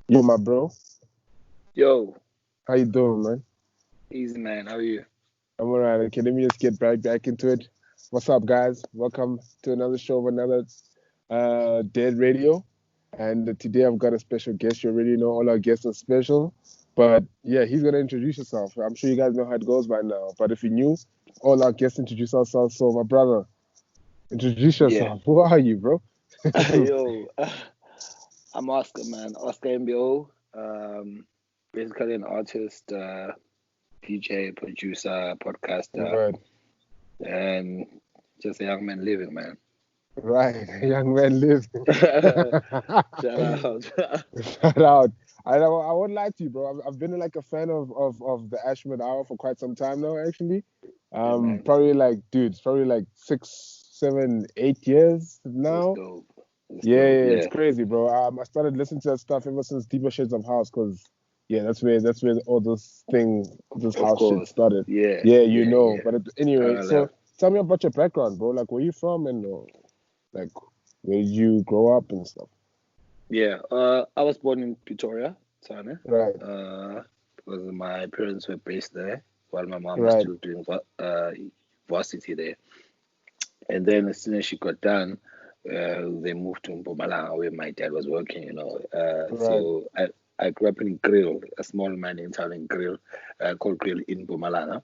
Yo, my bro. Yo, How you doing, man? easy man, how are you? I'm alright. Okay, let me just get right back into it. What's up, guys? Welcome to another show of another Dead Radio. And today I've got a special guest. You already know all our guests are special. But yeah, he's gonna introduce himself. I'm sure you guys know how it goes by now. But if you're new, all our guests introduce ourselves. So, my brother, introduce Yeah. yourself. Who are you, bro? Yo, I'm Oscar, man. Oscar Mbo. Basically an artist, DJ, producer, podcaster, Right, and just a young man living, man. right. Young man live. Shout out. Shout out. I won't lie to you, bro. I've been like a fan of the Ashmore Hour for quite some time now, actually. Yeah, man. Probably like, dude, it's probably like 6, 7, 8 years It's now. dope. It's Yeah, dope. yeah, it's Yeah. crazy, bro. I started listening to that stuff ever since Deeper Shades of House, cause yeah, that's where all this Of house shit course. started. Yeah. Yeah, you Yeah. know. Yeah. But anyway, so Love. tell me about your background, bro. Like, where you from and like, where did you grow up and stuff? Yeah. I was born in Pretoria, Tsane. Right, Because my parents were based there while my mom was right, still doing varsity there. And then as soon as she got done, they moved to Mpumalanga where my dad was working, right, So I grew up in Grill, a small mining town in Grill, called Grill in Mpumalanga.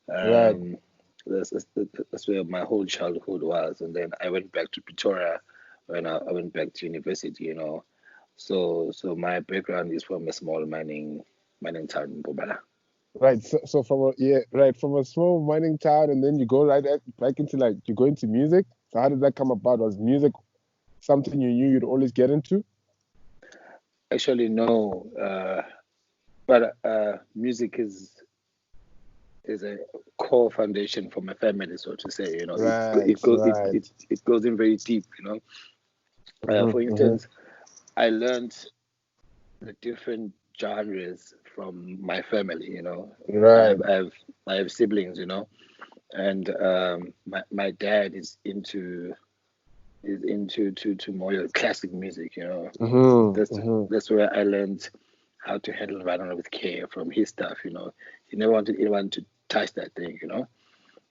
right. Um, that's where my whole childhood was. And then I went back to Pretoria when I went back to university. So my background is from a small mining town in Mpumalanga. Right. So from a small mining town, and then you go back into like you go into music. So how did that come about? Was music something you knew you'd always get into? Actually, no, but music is a core foundation for my family, so to say. Right, right. It goes in very deep. For Hmm. instance, I learned the different genres from my family. Right. I have siblings. And my dad is into to more classic music. That's Hmm. that's where I learned how to handle environment with care from his stuff. He never wanted anyone to touch that thing.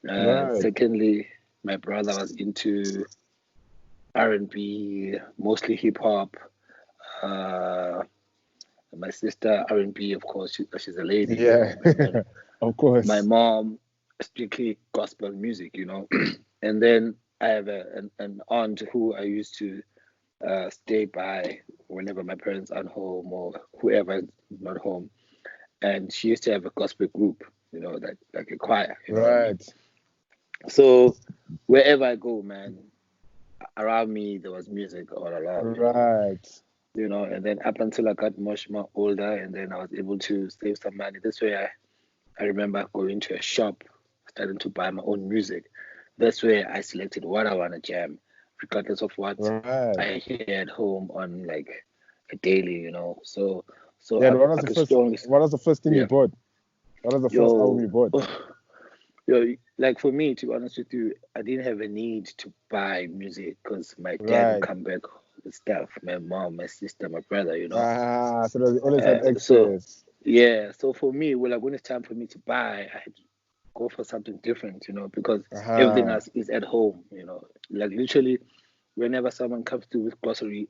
Right. Secondly, my brother was into R&B, mostly hip hop. Uh, my sister R&B, of course, she's a lady. Yeah. And then Of my course. mom strictly gospel music. And then I have an aunt who I used to stay by whenever my parents aren't home or whoever is not home. And she used to have a gospel group, that like a choir, you know what I mean? Right. So wherever I go, man, around me there was music all along. Right. And then up until I got much more older and then I was able to save some money. This way I remember going to a shop, starting to buy my own music. That's where I selected what I want to jam, regardless of what Right. I hear at home on like a daily. So Yeah. And I could strongly, what was the first thing you yeah, bought? What was the first album yo, you bought? like for me, to be honest with you, I didn't have a need to buy music because my dad would Right. come back with stuff. My mom, my sister, my brother. Ah, so you always had So access. yeah, so for me, well, like when it's time for me to buy, I had to go for something different, because everything Ah, else is at home. Like literally, whenever someone comes to with grocery,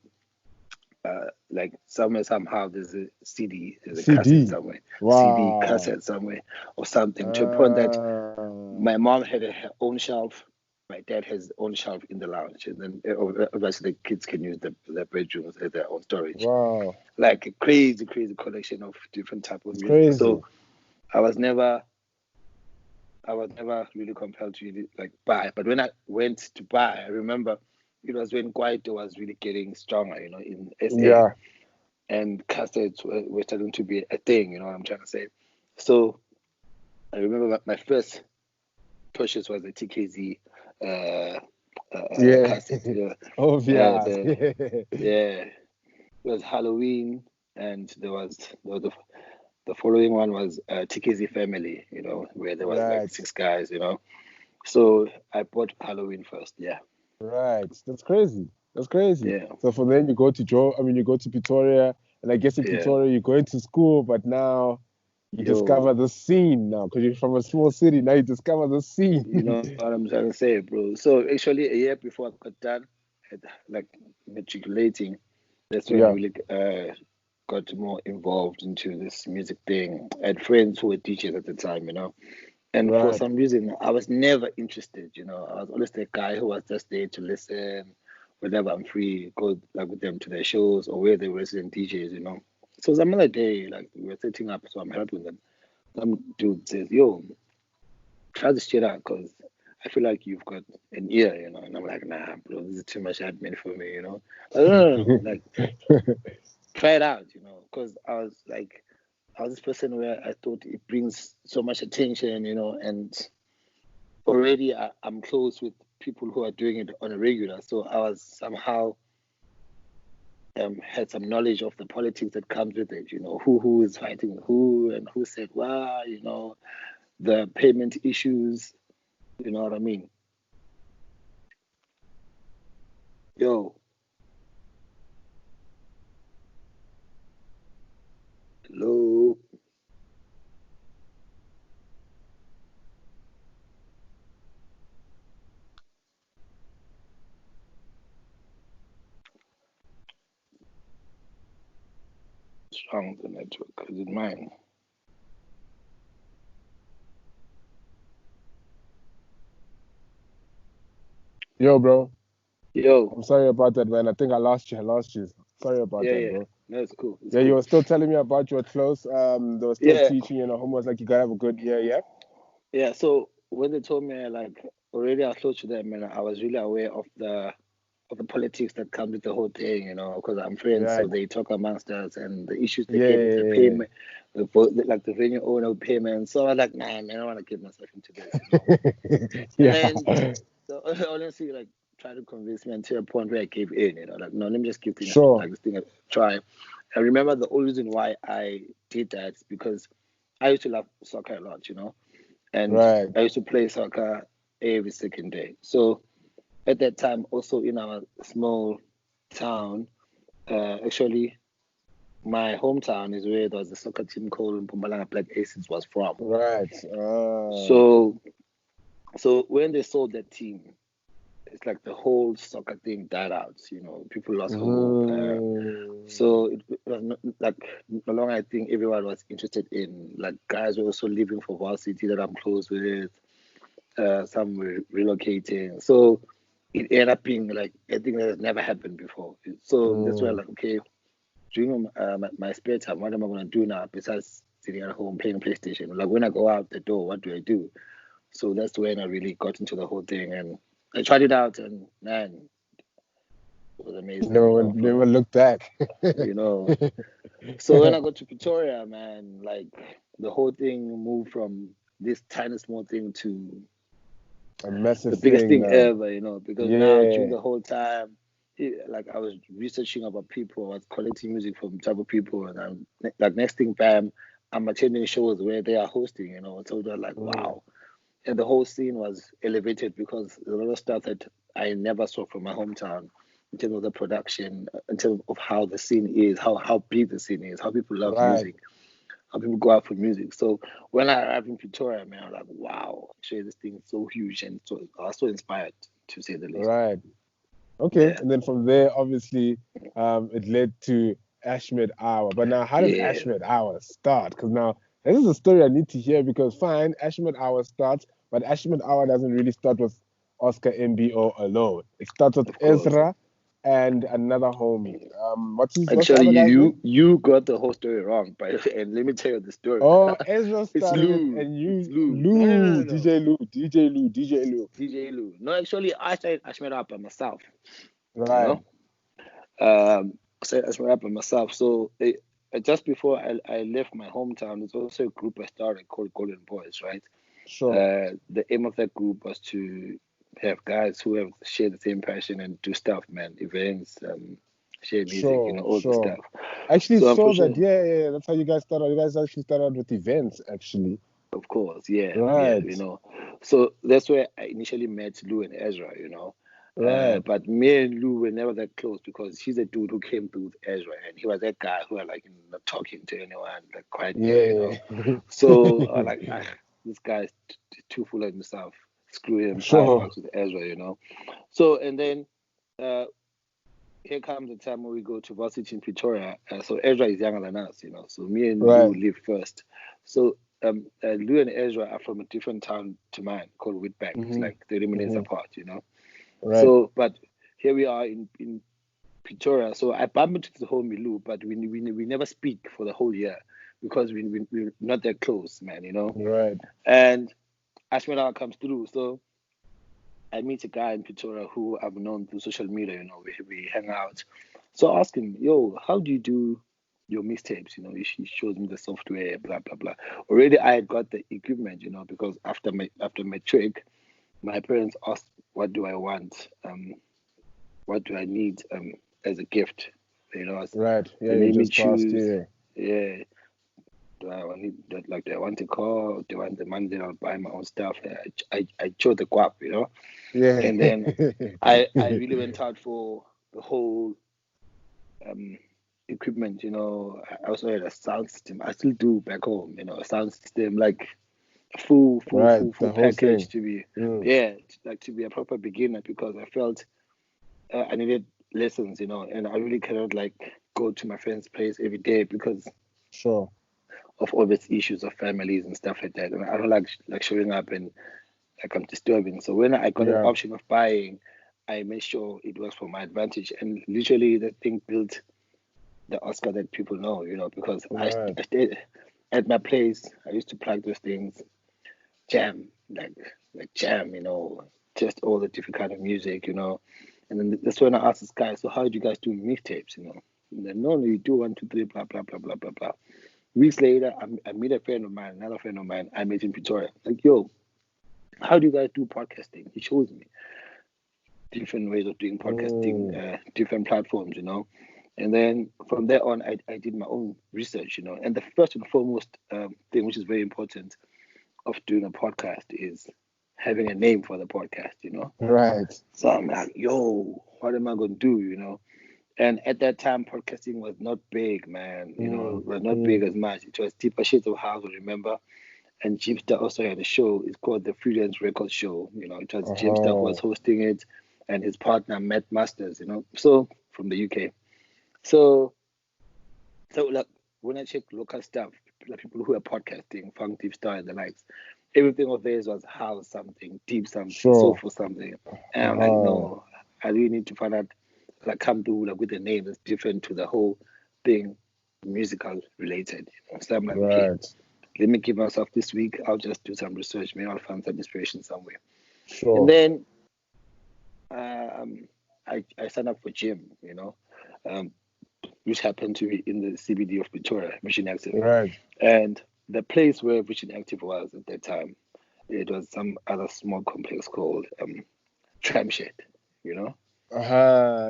like somewhere somehow there's a CD, there's a cassette CD. somewhere, CD Wow. cassette somewhere, or something. To a point that Ah, my mom had her own shelf. My dad has his own shelf in the lounge, and then obviously the kids can use their bedrooms as their own storage. wow. Like a crazy, crazy collection of different type of It's music. So crazy. I was never, I was never really compelled to really like buy. But when I went to buy, I remember it was when Kwaito was really getting stronger, in SA, Yeah. and cassettes were starting to be a thing. You know what I'm trying to say? So I remember my first purchase was a TKZ uh, Yeah. cassette. Obvious. The yeah, it was Halloween, and the following one was TKZ Family. Where there was like Right. six guys. So I bought Halloween first. Yeah, Right. That's crazy. That's crazy. yeah, So from then you go to you go to Pretoria, And I guess in Yeah. Pretoria, you're going to school, but now you Yo, discover the scene now because you're from a small city. Now you discover the scene. you know what I'm trying to say, bro. So actually, a year before I got done, like matriculating, that's when I Yeah, really got more involved into this music thing. I had friends who were DJs at the time, and for right. some reason, I was never interested. I was always the guy who was just there to listen. Whenever I'm free, go like with them to their shows or where they were resident DJs. So some other day, like we were setting up, so I'm helping them. Some dude says, "Yo, try this shit out, cause I feel like you've got an ear." And I'm like, "Nah, bro, this is too much admin for me." Like, no, like try it out, cause I was this person where I thought it brings so much attention, and already I'm close with people who are doing it on a regular, so I was somehow had some knowledge of the politics that comes with it. Who is fighting who and who said why. The payment issues. You know what I mean? Yo, hello. What's wrong with the network? Is it mine? Yo, bro. Yo, I'm sorry about that, man. I think I lost you. I lost you. Sorry about yeah, that, yeah. bro. No, it's cool. It's Yeah, you cool. were still telling me about your close. They were still Yeah, teaching you, homework. Like you gotta have a good year. Yeah. yeah. So when they told me like already I was close to them, and I was really aware of the politics that come with the whole thing, because I'm friends, so Right. they talk amongst us and the issues they Yeah. get with the Yeah. payment, like the venue owner payment. So I was like, nah, man, I don't want to get myself into this. And Yeah. then honestly, like, try to convince me until a point where I gave in, like, no, let me just give Sure. this thing a try. I remember the only reason why I did that is because I used to love soccer a lot, and Right. I used to play soccer every second day. So at that time, also in our small town, actually, my hometown is where there was a soccer team called Mpumalanga Black Aces was from. Right. So, so when they sold that team, it's like the whole soccer thing died out. People lost hope. So Mm, it was not, like no longer. I think everyone was interested in, like, guys were also leaving for varsity that I'm close with. Some were relocating. So it ended up being like a thing that has never happened before. So that's why, mm. like, okay, during my spare time, what am I gonna do now besides sitting at home playing PlayStation? Like, when I go out the door, what do I do? So that's when I really got into the whole thing, and I tried it out, and man, it was amazing. Never look back. You know. So when I got to Pretoria, man, like, the whole thing moved from this tiny small thing to A massive the biggest thing thing now. ever, because now during Yeah. the whole time, like, I was researching about people, I was collecting music from type of people, and I'm like, next thing, bam, I'm attending shows where they are hosting. So they're like, Mm. wow. And the whole scene was elevated because a lot of stuff that I never saw from my hometown in terms of the production, in terms of how the scene is, how big the scene is, how people love Right. music, how people go out for music. So when I arrived in Pretoria, man, I was like, wow, actually this thing is so huge, and so I was so inspired, to say the least. Right. Okay. Yeah, And then from there, obviously, it led to Ashmed Hour. But now, how did yeah. Ashmed Hour start? Because now, this is a story I need to hear because fine, Ashmed Hour starts, but Ashmed Hour doesn't really start with Oscar Mbo alone. It starts with Of course. Ezra and another homie. What's the Actually, other guy's name? you got the whole story wrong, but and let me tell you the story. Oh, Ezra It's started it, Lou. and It's you, Lou. No, no, no, Lou, no, no. DJ Lou, DJ Lou, DJ Lou. DJ Lou. No, actually, I started Ashmere up by myself. You Right, know, um, I started Ashmere up by myself. So just before I left my hometown, there's also a group I started called Golden Boys, right? sure, The aim of that group was to have guys who have shared the same passion and do stuff, man, events, share music, sure, all the sure. stuff. I actually So saw that. unfortunately, Yeah, yeah, yeah, that's how you guys started. You guys actually started with events, actually. of course, yeah, yeah, Right. So that's where I initially met Lou and Ezra. Right. But me and Lou were never that close because he's a dude who came through with Ezra, and he was that guy who was like not talking to anyone, like quiet guy. Yeah. So like, this guy's too full of himself. Screw him. I Sure. fucks with Ezra. So and then uh, here comes the time when we go to varsity in Pretoria. So Ezra is younger than us. So me and Lou Right. live first. So Lou and Ezra are from a different town to mine called Witbank. It's Mm-hmm. like 30 minutes Mm-hmm. apart. Right. So, but here we are in Pretoria. So I bump into the whole Milu, but we never speak for the whole year because we're not that close, man. Right. And as when hour comes through, so I meet a guy in Pretoria who I've known through social media. We hang out. So I ask him, yo, how do you do your mixtapes? He shows me the software, blah blah blah. Already I had got the equipment, because after my trick, my parents asked, what do I want? What do I need as a gift? Right. Yeah, They you made me just passed. choose. Yeah. Yeah, do I need that? Like, do I want a car? Do I want the money? Then I'll buy my own stuff. I chose the guap. Yeah. And then I really went out for the whole um equipment. I also had a sound system. I still do back home. A sound system, like full full Right. full The full whole package thing. to be, Mm. yeah, like to be a proper beginner because I felt I needed lessons, and I really cannot like go to my friend's place every day because Sure. of obvious issues of families and stuff like that. And I don't like showing up and like I'm disturbing. So when I got an Yeah. option of buying, I made sure it was for my advantage. And literally, that thing built the Oscar that people know, because Right. I stayed at my place. I used to plug those things, jam, like jam, just all the different kind of music. And then that's when I asked this guy, so how do you guys do mixtapes? And then, no, you do one, two, three, blah, blah, blah, blah, blah, blah. Weeks later, I meet a friend of mine, another friend of mine, I met in Pretoria. Like, yo, how do you guys do podcasting? He shows me different ways of doing podcasting, Mm. different platforms. And then from there on, I did my own research. And the first and foremost thing, which is very important of doing a podcast, is having a name for the podcast. Right. So I'm like, yo, what am I going to do? And at that time, podcasting was not big, man. Mm. It was not big Mm. as much. It was deeper shades of house, remember? And Jeepster also had a show. It's called the Freelance Records Show. It was Jeepster who was Oh. hosting it, and his partner Matt Masters. So from the UK. So like when I check local stuff, like people who are podcasting, Funk Deep Star and the likes, everything of theirs was house something, deep something, Sure. soulful something. And I'm like, no, I really need to find out, like, come through like with a name that's different to the whole thing, musical related. So I'm like, okay, Right. let me give myself this week. I'll just do some research. Maybe I'll find some inspiration somewhere. And Sure. then I signed up for gym, um, which happened to be in the CBD of Pretoria, Vision Active. Right. And the place where Vision Active was at that time, it was some other small complex called Tramshed.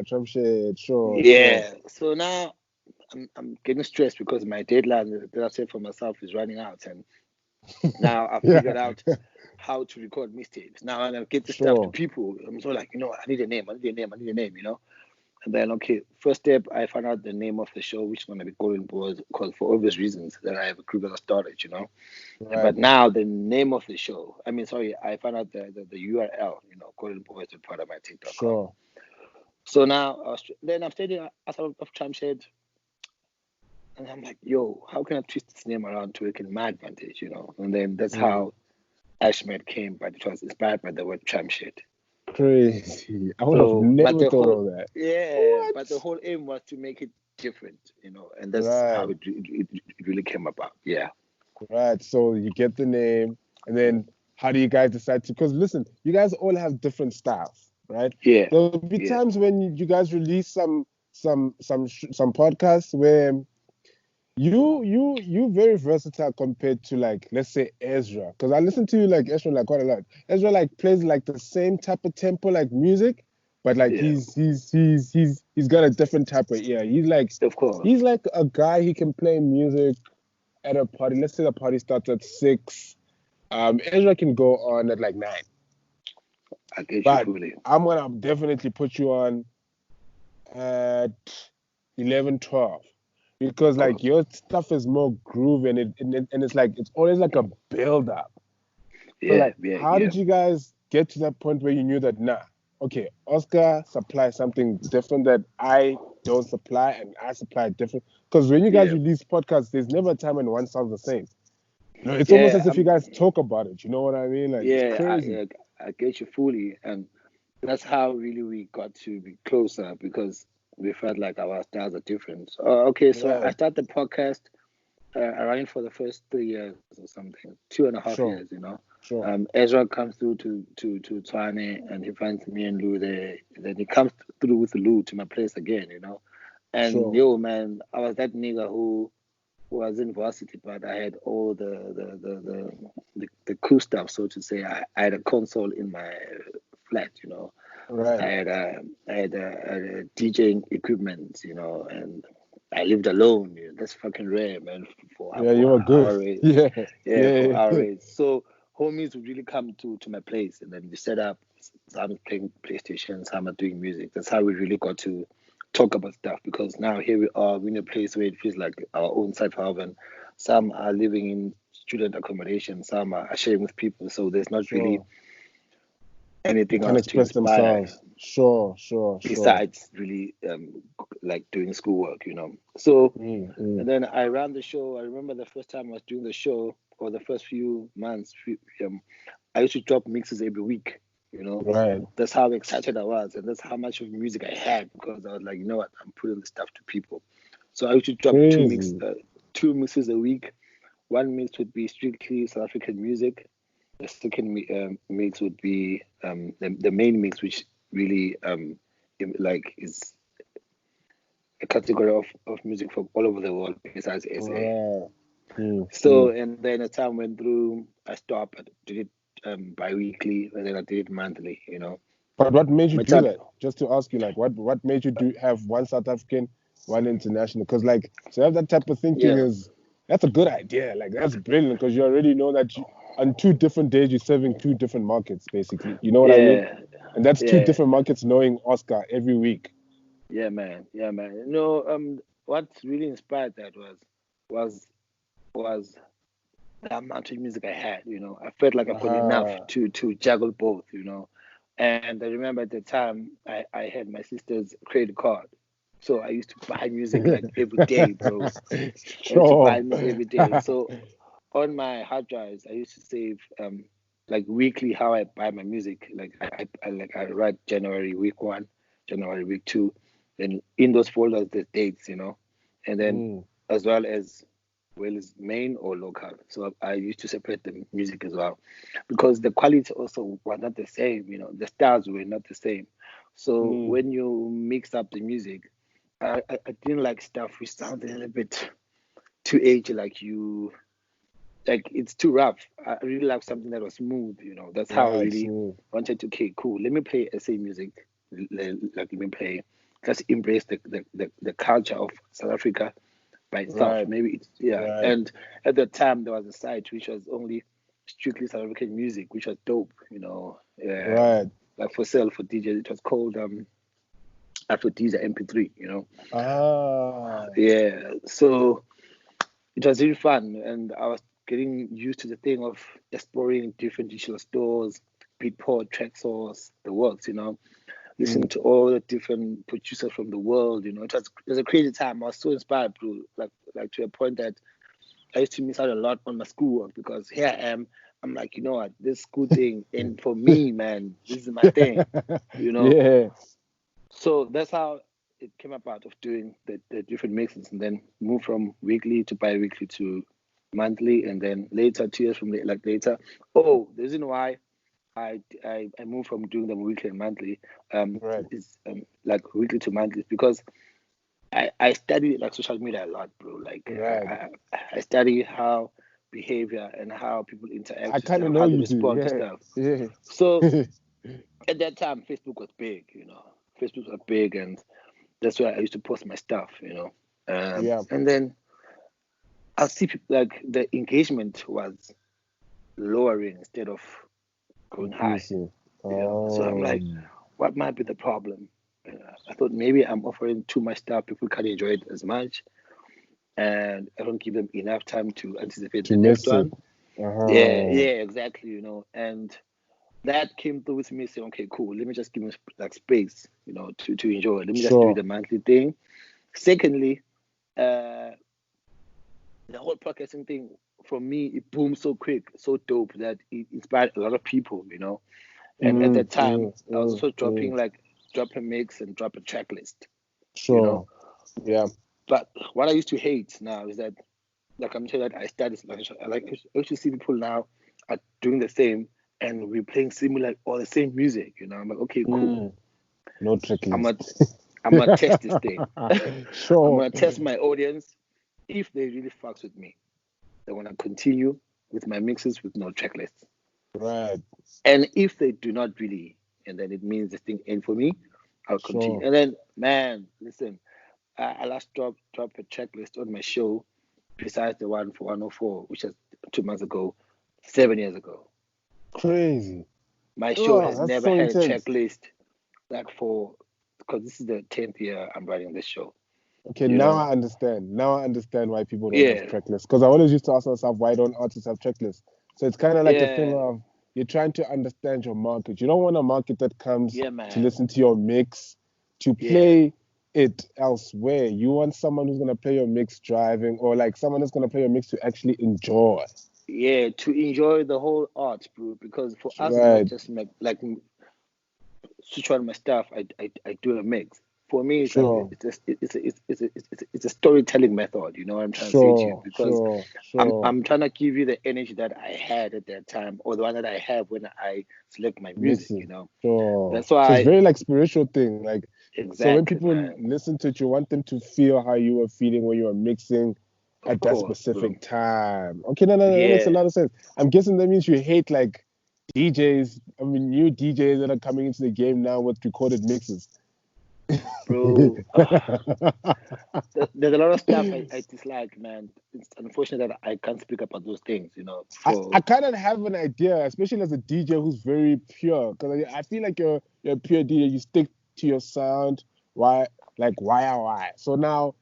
Trump shit. Sure. Sure. Yeah. So now I'm getting stressed because my deadline that I set for myself is running out, and now I've Yeah. figured out how to record mixtapes. Now I'm gonna get the stuff to Sure. people. I'm so like, I need a name, I need a name, I need a name. And then, okay, first step, I found out the name of the show, which is going to be Golden Boys, because for obvious reasons that I have a crew that started. Right. But now the name of the show, I found out the URL, Golden Boys with ParaMyTech.com. Sure. So now, then I'm studying outside of Tramshed, and I'm like, yo, how can I twist this name around to work in my advantage? And then that's Mm. how Ashmed came, but it was inspired by the word Tramshed. Crazy. I would have So, but never the thought whole, of that. yeah, What? but the whole aim was to make it different, and that's how Right. it really came about. Yeah. Right. So you get the name, and then how do you guys decide to? Because listen, you guys all have different styles, right? Yeah. There'll be Yeah. times when you guys release some podcasts where you very versatile compared to, like, let's say Ezra, because I listen to like Ezra like quite a lot. Ezra like plays like the same type of tempo like music, but like Yeah. he's got a different type of ear. Of course. He's like a guy. He can play music at a party. Let's say the party starts at 6. Ezra can go on at like 9. I get you But fully. I'm gonna definitely put you on at 11, 12. Because Oh, like your stuff is more groovy and it's like it's always like a build up. So yeah, like yeah, how yeah, did you guys get to that point where you knew that okay, Oscar supplies something different that I don't supply and I supply different? Because when you guys yeah, release podcasts, there's never a time when one sounds the same. It's almost yeah. as if you guys talk about it. You know what I mean? Like it's crazy. Yeah, I get you fully, and that's how really we got to be closer because we felt like our styles are different. Okay, so I Right. started the podcast. I ran it for the first 3 years or something, 2.5 years. Sure. Sure. Ezra comes through to Twane, and he finds me and Lou there. Then he comes through with Lou to my place again. And Sure. yo, man, I was that nigga who was in varsity, but I had all the cool stuff, so to say. I had a console in my flat. I Right. had DJing equipment, and I lived alone. That's fucking rare, man, for Yeah, you for were good. our age. Yeah. Yeah, for Yeah. our age. So homies would really come to my place, and then we set up. Some playing PlayStation, some are doing music. That's how we really got to talk about stuff. Because now here we are, we're in a place where it feels like our own safe haven. Some are living in student accommodation. Some are sharing with people. So there's not really Sure. They anything can else to express inspire themselves. Sure. Sure. Sure. besides really like doing schoolwork. So, Mm. and then I ran the show. I remember the first time I was doing the show, or the first few months, I used to drop mixes every week. Right. That's how excited I was, and that's how much of music I had, because I was like, you know what, I'm putting this stuff to people. So I used to drop Crazy. two mixes a week. One mix would be strictly South African music. The second mix would be the main mix, which really like is a category of music from all over the world besides SA. Right. So, and then as time went through, I stopped. I did it bi-weekly, and then I did it monthly. But what made you My do time, that? Just to ask you, like, what made you do have one South African, one international? Because like to have that type of thinking yeah, that's a good idea. Like that's brilliant because you already know that on 2 different days you're serving 2 different markets, basically. You know what I mean? yeah, And that's two yeah, different markets knowing Oscar every week. yeah, man. No, what really inspired that was was the amount of music I had. I felt like I've got enough Ah. to juggle both. And I remember at the time I had my sister's credit card. So I used to buy music like every day, bro. I used to buy Sure. music every day. So on my hard drives, I used to save like weekly how I buy my music. Like I write January week 1, January week 2. Then in those folders there's dates, and then Mm, as well as is main or local. So I used to separate the music as well, because the quality also was not the same. The styles were not the same. So mm. when you mix up the music, I didn't like stuff which sounded a little bit too edgy, like it's too rough. I really like something that was smooth. That's how I Right. really Smooth. wanted to. Okay, cool. Let me play SA music. Let me play. Let's embrace the culture of South Africa by itself. Right. Maybe it's, yeah. Right. And at the time there was a site which was only strictly South African music, which was dope. Right. Like for sale for DJs. It was called Aphrodisia MP3. Ah. Yeah. So it was really fun, and I was getting used to the thing of exploring different digital stores, Beatport, Traxsource, the works. Listening Mm. to all the different producers from the world. It was a crazy time. I was so inspired, bro. Like to a point that I used to miss out a lot on my schoolwork, because here I am. I'm like, you know what, this school thing, and for me, man, this is my thing. You know. Yeah. So that's how it came about of doing the different mixes, and then move from weekly to bi-weekly to monthly, and then later 2 years from later. Oh, the reason why I moved from doing them weekly and monthly Right. is like weekly to monthly, because I study like social media a lot, bro. Like Right. I study how behavior and how people interact I with kind of stuff, know how they you do. respond to Yeah. stuff. Yeah. So at that time, Facebook was big. Facebook was big, and that's where I used to post my stuff. Yeah. And then I see people, like the engagement was lowering instead of going high. Increasing. So I'm like, what might be the problem? I thought maybe I'm offering too much stuff. People can't enjoy it as much, and I don't give them enough time to anticipate To the next miss it. one. Yeah, exactly. And that came through with me saying, okay, cool. Let me just give me like space, to enjoy it. Let me just do Sure. the monthly thing. Secondly, uh, the whole podcasting thing for me, it boomed so quick, so dope that it inspired a lot of people. And at that time, I was also drop a mix and drop a checklist, you know. Sure. Yeah. But what I used to hate now is that, like I'm saying, that I started, I used to see people now are doing the same, and we're playing similar or the same music. I'm like, okay, cool. No I'm checklist. gonna I'm gonna test this thing. I'm Sure. gonna test my audience. If they really fucks with me, they wanna continue with my mixes with no checklists. Right. And if they do not really, and then it means this thing ain't for me, I'll continue. Sure. And then, man, listen, I last dropped a checklist on my show, besides the one for 104, which is 2 months ago, 7 years ago. Crazy. My show Oh, has that's never so had a intense. checklist because this is the 10th year I'm running this show. Okay, You now know? I understand. Now I understand why people don't have Yeah, checklists. Because I always used to ask myself, why don't artists have checklists? So it's kind of like a thing yeah, of you're trying to understand your market. You don't want a market that comes yeah, to man. listen to your mix to Yeah, play it elsewhere. You want someone who's gonna play your mix driving, or like someone who's gonna play your mix to actually enjoy. yeah, to enjoy the whole art, bro. Because for us, it's not Right. just like switch on my stuff. I do a mix. For me, it's like Sure. it's a storytelling method. You know what I'm trying to say to you? Sure. Because Sure. I'm Sure. I'm trying to give you the energy that I had at that time, or the one that I have when I select my music. Mixing. Sure. That's So it's why very like spiritual thing. Like so when exactly, people man. listen to it, you want them to feel how you were feeling when you were mixing Of at that course, bro. specific time. Okay, no, that makes a Yeah, lot of sense. I'm guessing that means you hate like DJs, I mean new DJs that are coming into the game now with recorded mixes. bro. There's a lot of stuff I dislike, man. It's unfortunate that I can't speak about those things. I kind of have an idea, especially as a DJ who's very pure, because I feel like you're a pure DJ. You stick to your sound. Why, like why? So now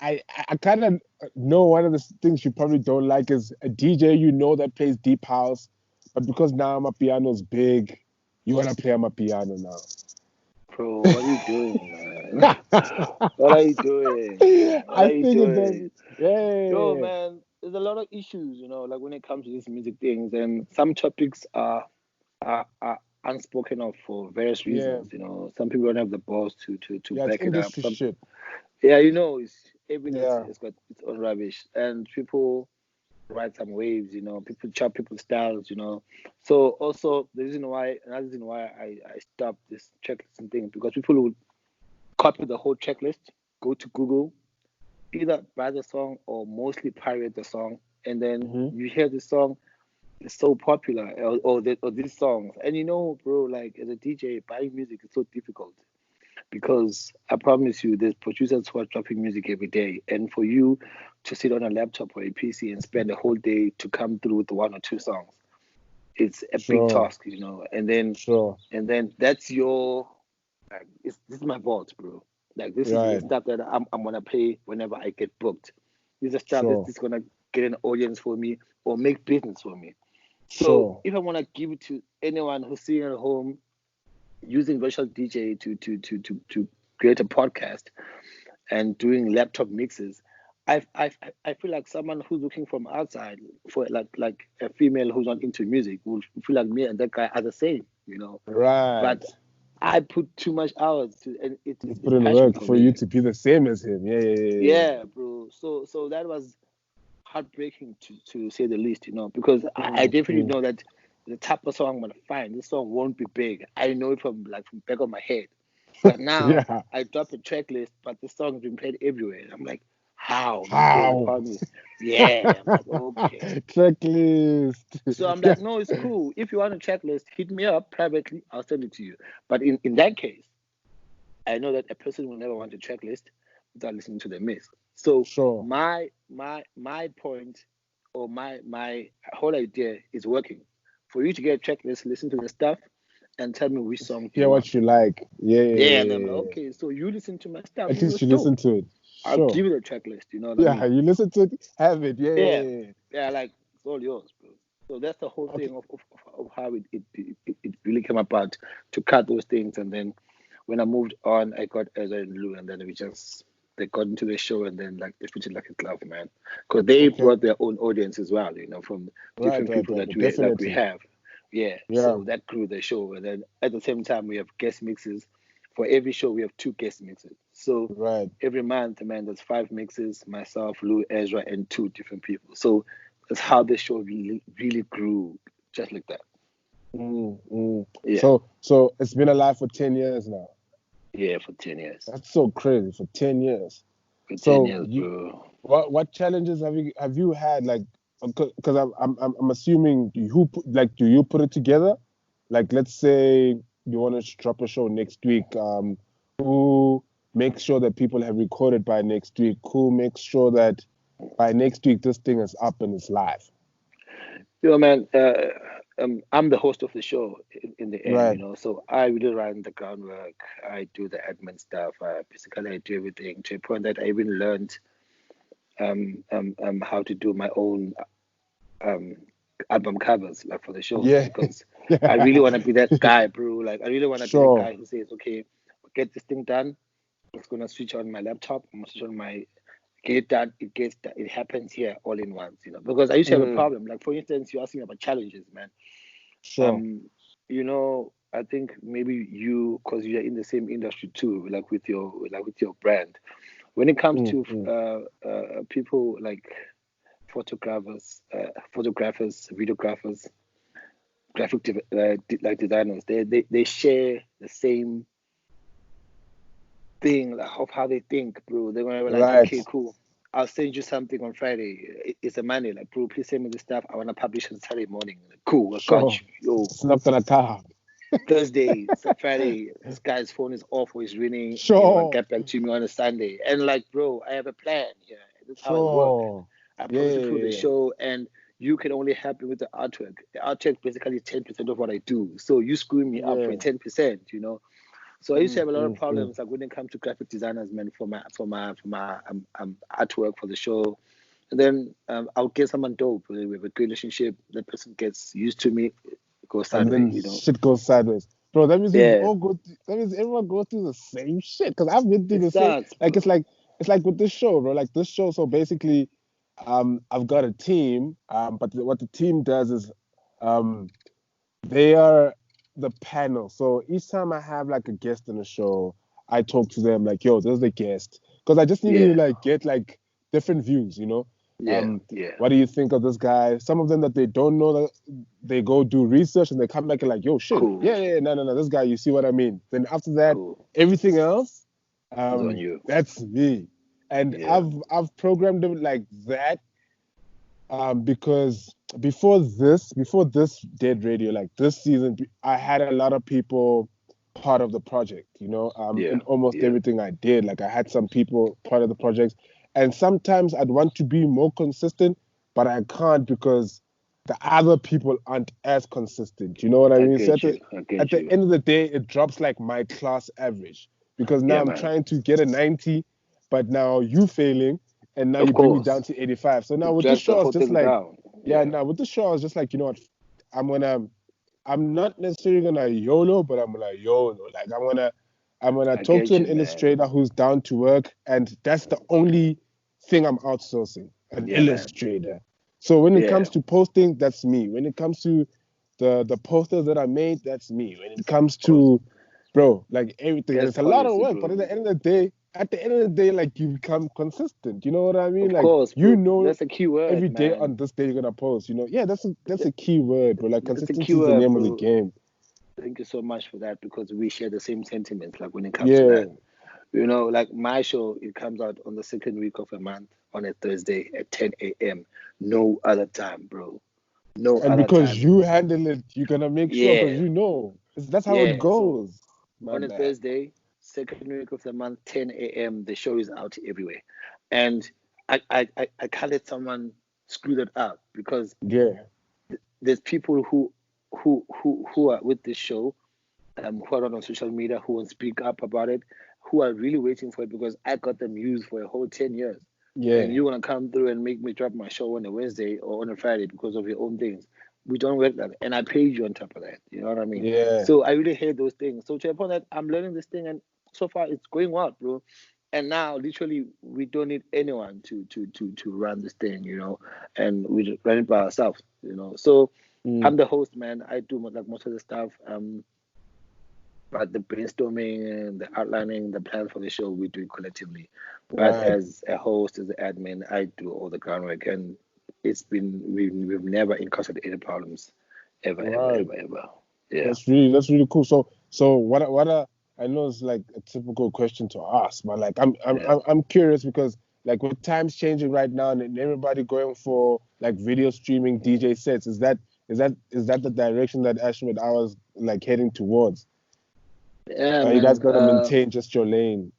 I kind of know one of the things you probably don't like is a DJ you know that plays deep house, but because now my piano's big, you want to play on my piano now. bro, what are you doing, man? What are you doing? What I are you figured that, doing? Yo, yeah, man, there's a lot of issues, like when it comes to these music things, and some topics are unspoken of for various yeah, reasons. Some people don't have the balls to yeah, it's back it up. industry shit. Yeah, it's everything Yeah, has got its own rubbish, and people ride some waves. People chop people's styles. So also another reason why I stopped this checklist thing, because people would copy the whole checklist, go to Google, either buy the song or mostly pirate the song, and then hmm you hear the song, it's so popular, or these songs, and bro, like as a DJ, buying music is so difficult, because I promise you, there's producers who are dropping music every day, and for you to sit on a laptop or a PC and spend a whole day to come through with one or two songs, it's a big sure, task. sure, And then that's your, like, this is my vault, bro. Like, this is the right, stuff that I'm gonna play whenever I get booked. This is the stuff sure, that's gonna get an audience for me or make business for me. So sure, if I wanna give it to anyone who's sitting at home using virtual DJ to create a podcast and doing laptop mixes, I feel like someone who's looking from outside, for like a female who's not into music, will feel like me and that guy are the same. right. But I put too much hours to, and You it's put in passion work for for you me. to be the same as him. Yeah, yeah, yeah, yeah. Yeah, bro. So that was heartbreaking to say the least, because I Mm, definitely mm. know that the type of song I'm gonna find, this song won't be big. I know it from back of my head. But now Yeah. I drop a track list, but the song's been played everywhere. I'm like, how? My God, How? upon me. Yeah, I'm like, okay. Checklist. So I'm Yeah. like, no, it's cool. If you want a checklist, hit me up privately. I'll send it to you. But in that case, I know that a person will never want a checklist without listening to the mix. So Sure. my point, or my whole idea is working. For you to get a checklist, listen to the stuff, and tell me which song you Hear want. what you like. Yeah, yeah, Yeah, yeah, and I'm yeah, like, yeah. okay, so you listen to my stuff, At you know, least it's you dope. listen to it. I'll Sure. give you the track list, you know what I Yeah, mean? you listen to it, have it. Yeah, yeah, Yeah, yeah, yeah. yeah, like it's all yours, bro. So that's the whole Okay. thing of how it really came about to cut those things. And then when I moved on, I got Ezra and Lou, and then they got into the show, and then like they treated like a glove, man, because they Okay. brought their own audience as well, you know, from Right, different right, people right. that we Definitely. have. Yeah, Yeah. so that grew the show, and then at the same time we have guest mixes. For every show, we have two guest mixes. So Right. every month, man, there's five mixes, myself, Lou, Ezra, and two different people. So that's how the show really grew, just like that. Mm, mm. Yeah, So it's been alive for 10 years now. yeah, for 10 years. That's so crazy for 10 years. For ten So years, you, bro. what challenges have you had, like, because I'm assuming do you put it together? Like, let's say you want to drop a show next week. Who makes sure that people have recorded by next week? Who makes sure that by next week this thing is up and it's live? You know, man, I'm the host of the show in the end, you Right. know, so I really run the groundwork. I do the admin stuff. Basically, I do everything to a point that I even learned how to do my own um, album covers, like for the shows, Yeah. because I really want to be that guy, bro. Like, I really want to be the Sure. guy who says, okay, get this thing done. It's going to switch on my laptop. I'm going to switch on my get it done, it gets done, it happens here all in once, you know. Because I used to have a Mm, problem. Like for instance, you asking about challenges, man. sure. Um, you know, I think maybe you, because you're in the same industry too, like with your brand. When it comes Mm, to mm. people like photographers, videographers, like designers, they share the same thing like, of how they think, bro. They're gonna be like, Right. okay, cool. I'll send you something on Friday. It's a Monday. Like, bro, please send me the stuff. I wanna publish on Saturday morning. Like, cool, I got Sure. you. Yo, It's not gonna come. Thursday, Friday, this guy's phone is off or it's ringing. You know, Sure. get back to me on a Sunday. And like, bro, I have a plan here. This is how it works. Sure. I'm Yeah, going to put yeah, the yeah. show, and you can only help me with the artwork. The artwork basically is 10% of what I do. So you screwing me up for Yeah. 10%, you know. So I used to Mm, have a lot of mm, mm. problems like when it comes to graphic designers, man, for my artwork for the show. And then I'll get someone dope. We have a good relationship. The person gets used to me, it goes And sideways, then you know. shit goes sideways. Bro, that means we Yeah, all go. That means everyone goes through the same shit. Cause I've been through it the same. sucks, Like bro. it's like with this show, bro. Like this show. So basically, I've got a team. But what the team does is, um, they are the panel. So each time I have like a guest in the show, I talk to them like, yo, this is the guest. Because I just need to Yeah, like get like different views, you know? yeah, Um, yeah. what do you think of this guy? Some of them that they don't know, that they go do research and they come back and like, yo, shit, Cool, yeah, yeah, yeah, no, no, no, this guy, you see what I mean? Then after that, cool. everything else, It's on you. that's me. And Yeah, I've programmed them like that, because before this dead radio, like this season, I had a lot of people part of the project, you know, yeah, in almost yeah. everything I did. Like I had some people part of the project, and sometimes I'd want to be more consistent, but I can't because the other people aren't as consistent. You know what I I mean? So get you. I at get the you. end of the day, it drops like my class average because now Yeah, I'm man. trying to get a 90, but now you failing, and now Of you bring me course. down to 85. So now It with this drags the show, it's whole just thing like, down. yeah, Yeah, now with this show, I was just like, you know what, I'm not necessarily gonna YOLO, but I'm gonna YOLO. Like I'm gonna I talk to get an you, man. illustrator who's down to work, and that's the only thing I'm outsourcing, an Yeah, man. illustrator. So when it Yeah, comes to posting, that's me. When it comes to the posters that I made, that's me. When it comes of course. to, bro, like everything, Best it's a lot of quality, work, but bro. at the end of the day, like you become consistent. You know what I mean? Of Like course, you bro. know That's a key word, every day man. on this day you're gonna post. You know, yeah, that's a key word, bro. Like That's a key consistency is the word, name of the bro. game. Thank you so much for that because we share the same sentiments, like when it comes to Yeah, that. You know, like my show, it comes out on the second week of a month on a Thursday at 10 a.m. No other time, bro. No and other because time. you handle it, you're gonna make sure because Yeah, you know that's how it yeah. So goes, my on a man. Thursday, second week of the month, 10 a.m., the show is out everywhere. And I can't let someone screw that up because Yeah, there's people who are with this show. who are not on social media, who won't speak up about it, who are really waiting for it because I got them used for a whole 10 years. And Yeah. you want to come through and make me drop my show on a Wednesday or on a Friday because of your own things. We don't work that. And I paid you on top of that. You know what I mean? Yeah. So I really hate those things. So to the point that I'm learning this thing, and so far it's going well, bro. And now literally we don't need anyone to run this thing, and we just run it by ourselves, So Mm. I'm the host, man. I do like most of the stuff. But the brainstorming and the outlining, the plan for the show, we do it collectively. But Right. as a host, as an admin, I do all the groundwork, and we've never encountered any problems, ever, ever, Right. ever, ever. Yeah. That's really cool. So I know it's like a typical question to ask, but like I'm curious because like with times changing right now and everybody going for like video streaming DJ sets, is that the direction that Ashmit I was like heading towards? Yeah, Are you guys man. gonna maintain just your lane?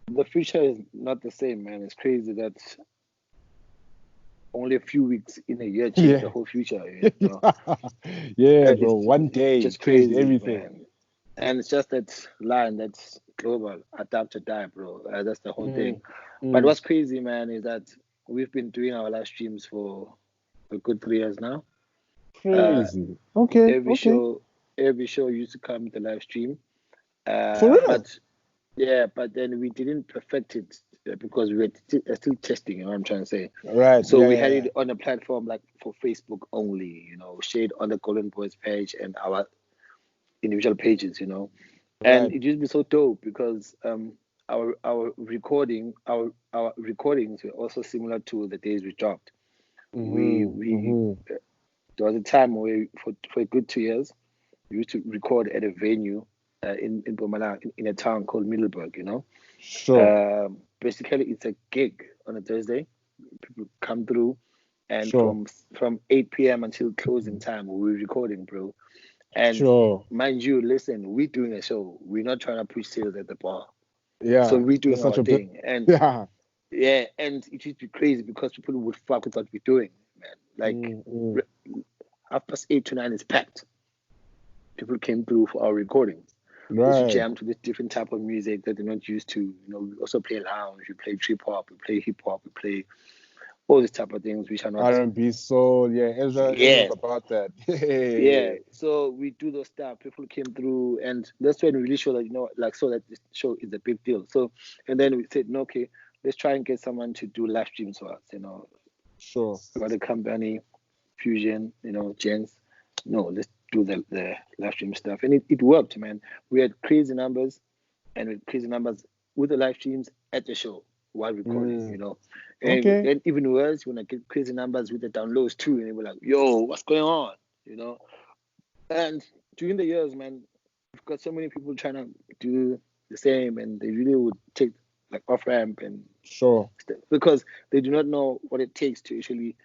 The future is not the same, man. It's crazy that only a few weeks in a year change the whole future. Yeah, bro. It's One day just changed crazy, everything. man. And it's just that line that's global, adapt or die, bro. That's the whole thing. But what's crazy, man, is that we've been doing our live streams for a good 3 years now. Crazy. Okay. Every show used to come with a live stream. For real? But then we didn't perfect it because we were still testing. You know what I'm trying to say? Right. So we had it on a platform like for Facebook only. Shared on the Golden Boys page and our individual pages. And it used to be so dope because our recordings were also similar to the days we dropped. There was a time where for a good 2 years we used to record at a venue in Mpumalanga in a town called Middleburg. Sure. Basically it's a gig on a Thursday. People come through, and Sure. from 8 p.m. until closing time we're recording, bro. And sure. mind you, listen, we're doing a show. We're not trying to push sales at the bar. Yeah. So we're doing our thing. And yeah. And it used to be crazy because people would fuck with what we're doing, man. Like 8 to 9 is packed. People came through for our recordings. We used to jam to this different type of music that they're not used to. We also play lounge, we play trip hop, we play hip hop, we play all these type of things which are not R&B, soul, Ezra's about that. Yeah, so we do those stuff. People came through, and that's when we really show that so that this show is a big deal. So, and then we said, no, okay, let's try and get someone to do live streams for us. Sure. We got a company, Fusion, Gents. No, let's do the live stream stuff, and it worked, man. We had crazy numbers, with the live streams at the show while recording, and even worse, when I get crazy numbers with the downloads too, and they were like, yo, what's going on, and during the years, man, we've got so many people trying to do the same, and they really would take like off ramp and because they do not know what it takes to actually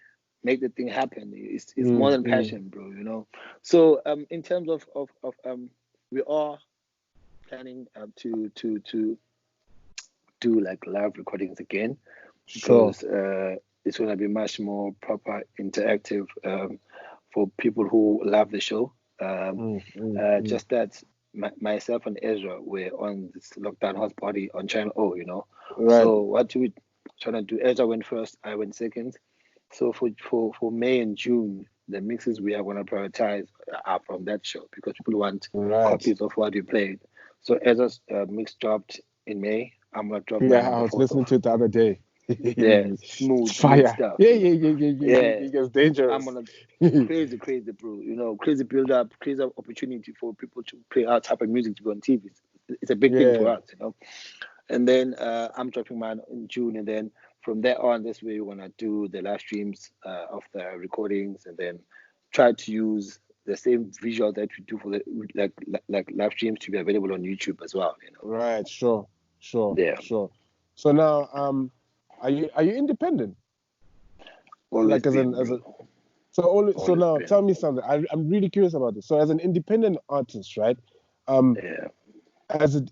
make the thing happen. It's more than passion, bro, so in terms of we are planning to do like live recordings again because it's going to be much more proper, interactive for people who love the show. Just that myself and Ezra were on this lockdown house party on Channel O, So what we trying to do? Ezra went first, I went second. So for May and June, the mixes we are going to prioritize are from that show because people want copies of what we played. So Ezra's mix dropped in May. I'm gonna drop. Yeah, I was listening to it the other day. Smooth fire stuff. Yeah. It's dangerous. I'm on a crazy, bro. Crazy build up, crazy opportunity for people to play our type of music to be on TV. It's a big thing for us, And then I'm dropping mine in June, and then from there on, that's where we're gonna do the live streams of the recordings, and then try to use the same visual that we do for the like live streams to be available on YouTube as well. Right. Sure. Yeah. Sure. So now, are you independent? Always been, so now tell me something. I'm really curious about this. So as an independent artist, right? As a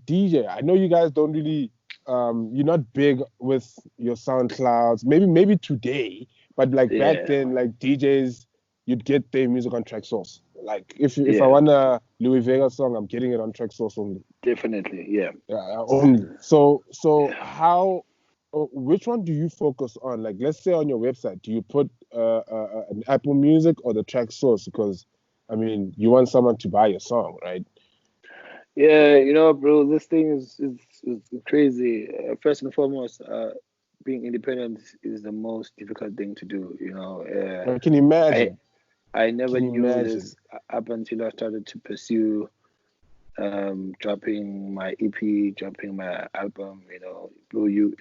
DJ, I know you guys don't really you're not big with your SoundClouds. Maybe today, but like back then, like DJs, you'd get their music on Track Source. Like if I Yeah, want a Louis Vega song, I'm getting it on Track Source only. definitely. Yeah. Yeah, only. So Yeah. how? Which one do you focus on? Like, let's say on your website, do you put an Apple Music or the Track Source? Because I mean, you want someone to buy your song, right? Yeah, you know, bro, this thing is crazy. First and foremost, being independent is the most difficult thing to do. You know, I can I imagine. I never Can you knew imagine? this up until I started to pursue dropping my EP, dropping my album. You know, bro, you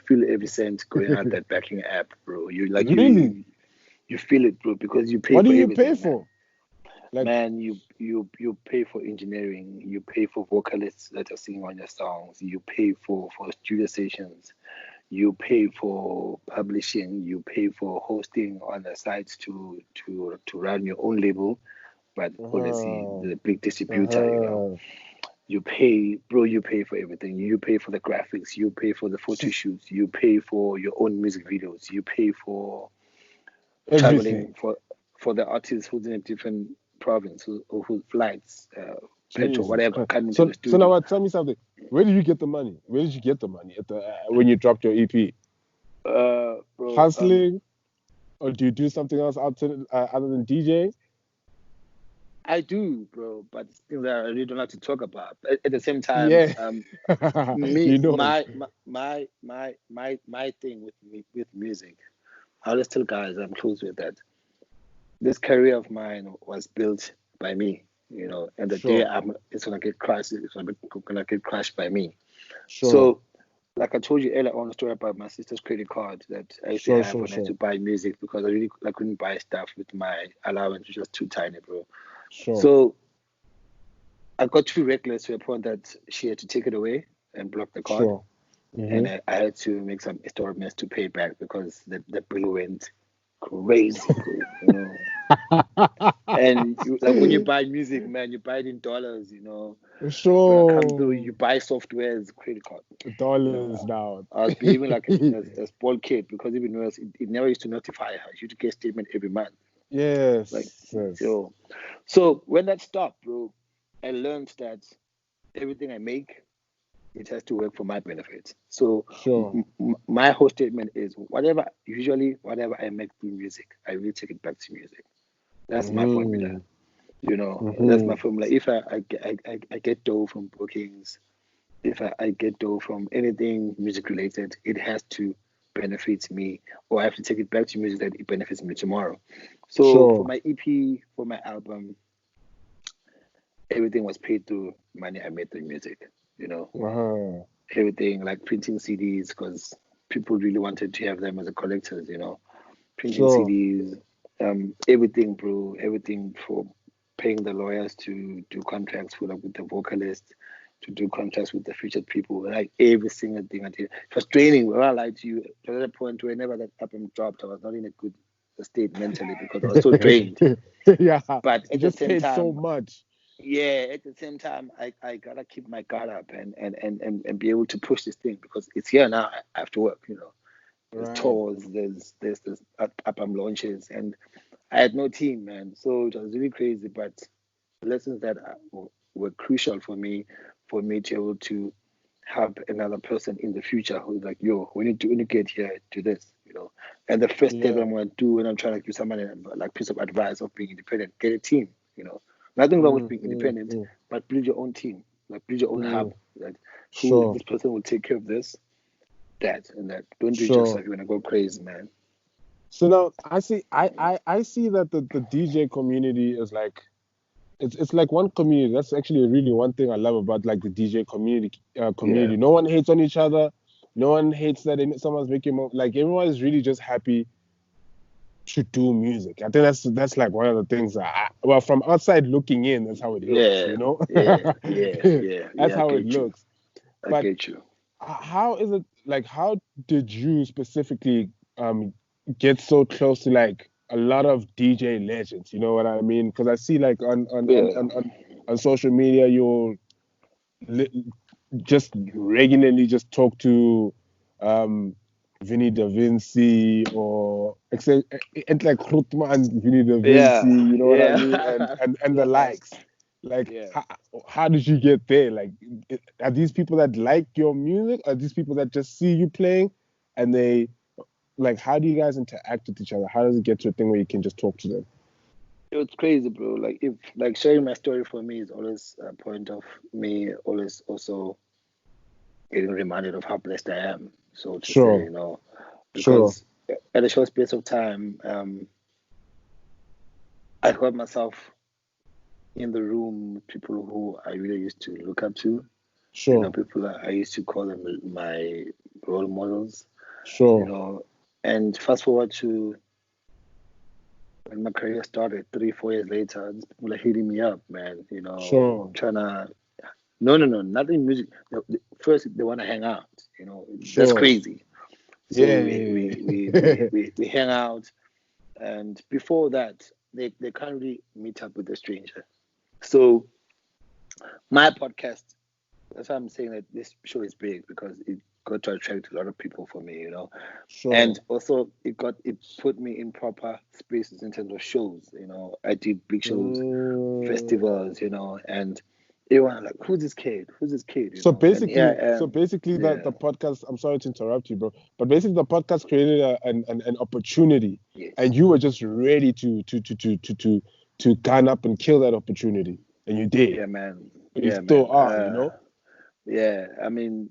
feel every cent going out that backing app, bro. Really? You feel it, bro, because you pay What do for you pay everything, man. for? Like, Man, you pay for engineering, you pay for vocalists that are singing on your songs, you pay for studio sessions, you pay for publishing, you pay for hosting on the sites to run your own label, but obviously uh, the big distributor, you know. uh, You pay, bro, you pay for everything. You pay for the graphics, you pay for the photo shoots, you pay for your own music videos, you pay for everything. traveling for the artists who's in a different province who flights, petrol, Jesus whatever, Christ. coming to So the so now studio. tell me something. Where did you get the money? Where did you get the money at the when you dropped your EP? Bro, Hustling, or do you do something else other than DJ? I do, bro, but it's things that I really don't like to talk about. At the same time, Yeah, me, you know it. my thing with music, I'll just tell guys I'm close with that. This career of mine was built by me, you know, and the day Sure, it's gonna get crushed, gonna get crushed by me. sure, So, like I told you earlier on, a story about my sister's credit card that I used to sure, have sure, when I had to sure, buy music because I couldn't buy stuff with my allowance, which was too tiny, bro. sure, So I got too reckless to a point that she had to take it away and block the card, sure. and Mm-hmm. I had to make some installments to pay it back because the bill went crazy, bro. You know. And like when you buy music, man, you buy it in dollars, you know. When I come through, Sure. you buy softwares, credit card. You Dollars know, now. I was behaving like a spoiled kid because even though it never used to notify her. She used to get a statement every month. Like, Yes, yes. so when that stopped, bro, I learned that everything I make, it has to work for my benefit. So Sure. my whole statement is whatever I make through music, I really take it back to music. That's my formula. Mm-hmm. You know, that's my Mm-hmm. formula. If I get dough from bookings, if I get dough from anything music related, it has to benefit me, or I have to take it back to music that it benefits me tomorrow. So for Sure. my EP, for my album, everything was paid through money I made through music. You know, Uh-huh. everything like printing CDs because people really wanted to have them as a collectors. You know, printing Sure. CDs, everything, bro, everything for paying the lawyers to do contracts with the vocalists, to do contracts with the featured people, like every single thing I did. It was draining. When I lied to you, to the point whenever that album dropped, I was not in a good state mentally because I was so drained. Yeah. But You at the just same paid so time, much. yeah, at the same time, I gotta keep my guard up and be able to push this thing because it's here now. I have to work, you know. There's Right. tours, there's album launches, and I had no team, man. So it was really crazy, but lessons that were crucial for me to be able to help another person in the future who's like, yo, when you get here, do this, you know. And the first step Yeah. I'm gonna do when I'm trying to give somebody like piece of advice of being independent, get a team, you know. Nothing wrong with being independent, Mm. but build your own team, like build your own hub. Mm. That who Sure. this person will take care of this, that, and that. Don't do it Sure. yourself. You're gonna go crazy, man. So now I see that the DJ community is like it's like one community. That's actually really one thing I love about like the DJ Yeah, community. No one hates on each other. No one hates that someone's making more. Like everyone is really just happy to do music. I think that's like one of the things that well, from outside looking in, that's how it looks, yeah, you know. That's yeah. I how it get you. looks. I But get you. how is it like? How did you specifically get so close to like a lot of DJ legends? You know what I mean? Because I see like Yeah, on social media, you'll li- just regularly just talk to um Vinny Da Vinci or and like Grootman and Vinny Da Vinci, Yeah, you know what I mean, yeah. and the Yeah, likes. Like, yeah. how did you get there? Like, are these people that like your music? Are these people that just see you playing, and they like? How do you guys interact with each other? How does it get to a thing where you can just talk to them? It's crazy, bro. Like if like sharing my story for me is always a point of me always also getting reminded of how blessed I am, so to say, Sure, you know, sure, because at a short space of time, I got myself in the room with people who I really used to look up to, you know, sure, people that I used to call them my role models, you sure, know, and fast forward to when my career started 3, 4 years later, these people are hitting me up, man, you know, sure, trying to, no, nothing music. First, they want to hang out, you know, that's sure. crazy. So Yeah, we hang out, and before that, they can't really meet up with a stranger. So my podcast, that's why I'm saying that this show is big because it got to attract a lot of people for me, you know, and sure. also it put me in proper spaces in terms of shows, you know. I did big shows, Mm. festivals, you know, and everyone like, who's this kid? Who's this kid? You So know, and yeah, basically, so basically, the yeah, podcast. I'm sorry to interrupt you, bro, but basically, the podcast created an opportunity, and yes, you were just ready to gun up and kill that opportunity, and you did. yeah, man, But you yeah, still man, are, you know. yeah. I mean,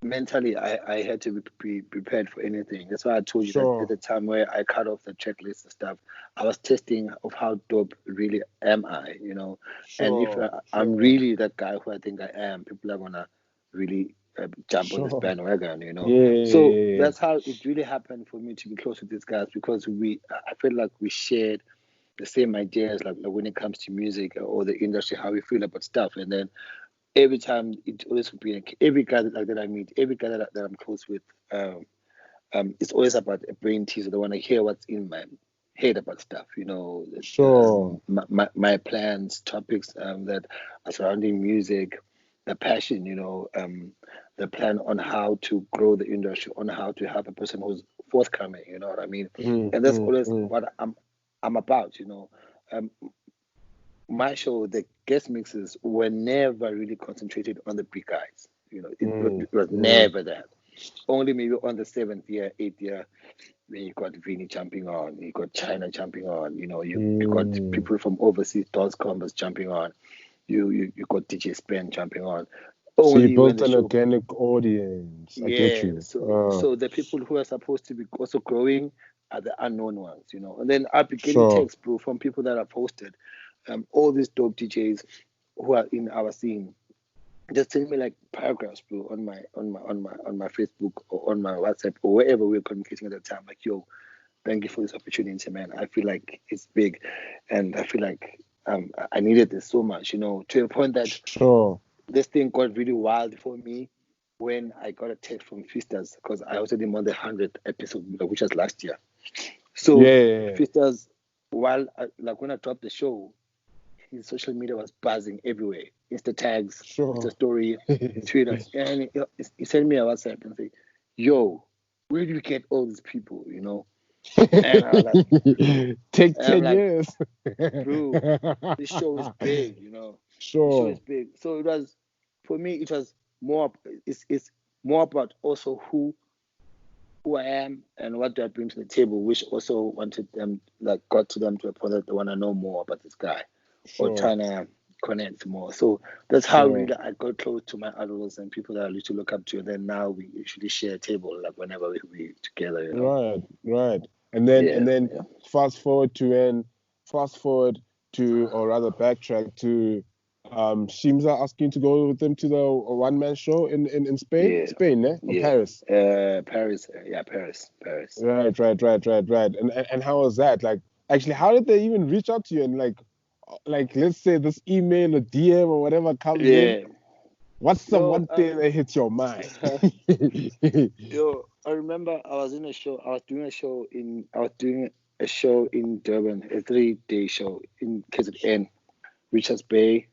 mentally, I had to be prepared for anything. That's why I told you that at Sure, the time where I cut off the checklist and stuff, I was testing of how dope really am I, you know. And if sure, I'm sure, really that guy who I think I am, people are gonna really jump on this sure. bandwagon, you know. So Yeah, that's how it really happened for me to be close with these guys because I felt like we shared the same ideas, like when it comes to music or the industry, how we feel about stuff, and then every time it always would be like every guy that I meet, every guy that I'm close with, it's always about a brain teaser. They want to hear what's in my head about stuff, you know, sure, my plans, topics that are surrounding music, the passion, you know, the plan on how to grow the industry, on how to have a person who's forthcoming, you know what I mean? And that's always mm. what I'm about, you know. Um, my show, the guest mixes were never really concentrated on the big guys. You know, Mm, it was mm, never that. Only maybe on the seventh year, 8th year, when you got Vinny jumping on, you got China jumping on, you know, you got mm. people from overseas, Dos Combos jumping on, you got DJ Spen jumping on. So you Only when built the an show, organic audience. I get yeah. you. So the people who are supposed to be also growing are the unknown ones, you know. And then I'll be getting Sure. texts, bro, from people that have posted all these dope DJs who are in our scene. Just send me like paragraphs, bro, on my Facebook or on my WhatsApp or wherever we're communicating at the time. Like, yo, thank you for this opportunity, man. I feel like it's big, and I feel like I needed this so much, you know, to a point that Sure. this thing got really wild for me when I got a text from Fistas because I hosted him on the 100th episode, which was last year. So Yeah. Fistas, like when I dropped the show, his social media was buzzing everywhere. Insta tags, Insta Sure. story, Twitter, and he sent me a WhatsApp and say, "Yo, where do you get all these people?" You know, and I was like, Take and I'm 10 like, years. bro, this show is big. You know, the show is Sure. big. So it was for me. It was more. It's more about also who I am and what do I bring to the table, which also wanted them like got to them to a point that they want to know more about this guy or Sure. trying to connect more. So that's how Sure. really I got close to my idols and people that I used to look up to. And then now we usually share a table like whenever we together, you know. Right. Right. And then Yeah. fast forward to when fast forward to or rather backtrack to Shimza asking to go with them to the one man show in Spain. Yeah. Spain, eh? Or Yeah. Paris. Paris. Yeah, Paris. Right. And how was that? Like, actually, how did they even reach out to you? And like, let's say this email or DM or whatever comes in. Yeah. What's the Yo, one thing that hits your mind? yo, I remember I was in a show. I was doing a show in Durban, a 3-day show in KZN, Richards Bay,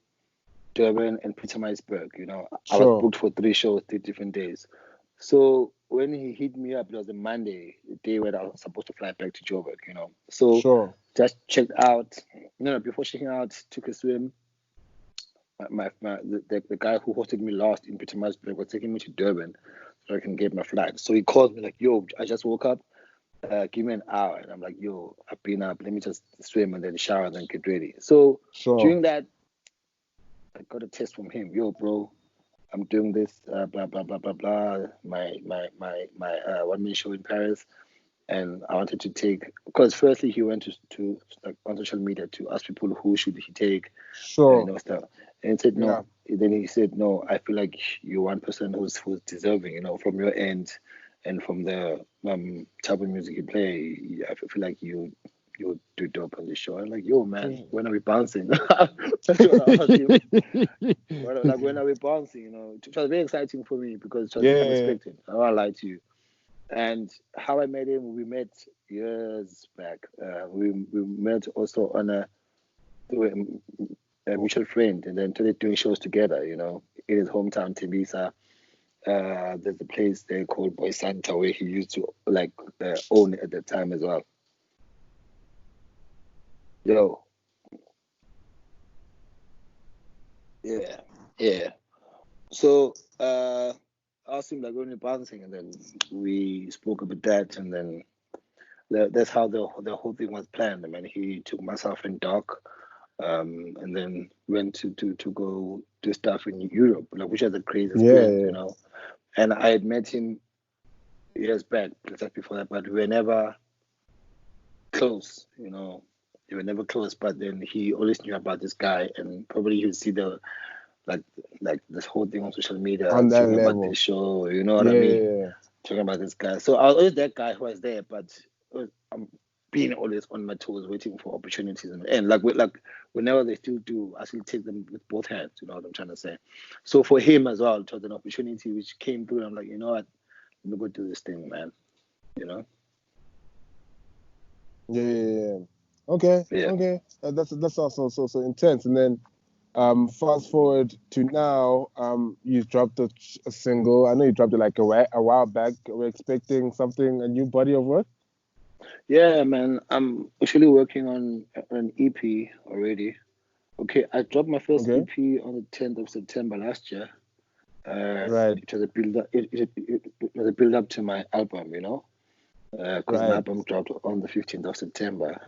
Durban, and Pietermaritzburg. You know, I was Sure. booked for 3 shows, 3 different days. So when he hit me up, it was a Monday, the day when I was supposed to fly back to Joburg, you know. So Sure. just checked out. Before checking out, took a swim. The guy who hosted me last in Pietermaritzburg was taking me to Durban so I can get my flight. So he calls me like, "Yo, I just woke up. Give me an hour." And I'm like, "Yo, I've been up. Let me just swim and then shower and then get ready." So Sure. during that, I got a text from him. "Yo, bro, I'm doing this, blah blah blah blah blah. My 1 minute show in Paris, and I wanted to take because firstly he went to like on social media to ask people who should he take, Sure. stuff, and he said no. Yeah. Then he said no. I feel like you're one person who's deserving, from your end, and from the type of music you play. I feel like you do dope on the show. I'm like, yo, man, when are we bouncing? That's what I asked him. When are we bouncing? It was very exciting for me because it was Yeah. unexpected. I won't lie to you. And how I met him, we met years back. We met also on through a mutual friend, and then started doing shows together. In his hometown, Tembisa. There's a place there called Boy Santa where he used to own at the time as well. Yo, yeah. So I asked him like when we're bouncing, and then we spoke about that, and then that's how the whole thing was planned. I mean, he took myself and Doc, and then went to go do stuff in Europe, which was a crazy experience, Yeah. And I had met him years back, just before that, but we were never close, They were never close, but then he always knew about this guy, and probably he would see the like this whole thing on social media, On that talking about level. this show, you know what I mean? Yeah. Talking about this guy. So I was always that guy who was there, but I'm being always on my toes, waiting for opportunities, and whenever they still do, I still take them with both hands. You know what I'm trying to say? So for him as well, it was an opportunity which came through. I'm like, you know what? Let me go do this thing, man. You know? Yeah. Okay. Yeah. Okay. That's also so intense. And then fast forward to now, you dropped a single. I know you dropped it like a while back. We're expecting a new body of work. Yeah, man. I'm actually working on an EP already. Okay, I dropped my first Okay. EP on the 10th of September last year. Right. It was a build up. It was a build up to my album, because my Right. album dropped on the 15th of September,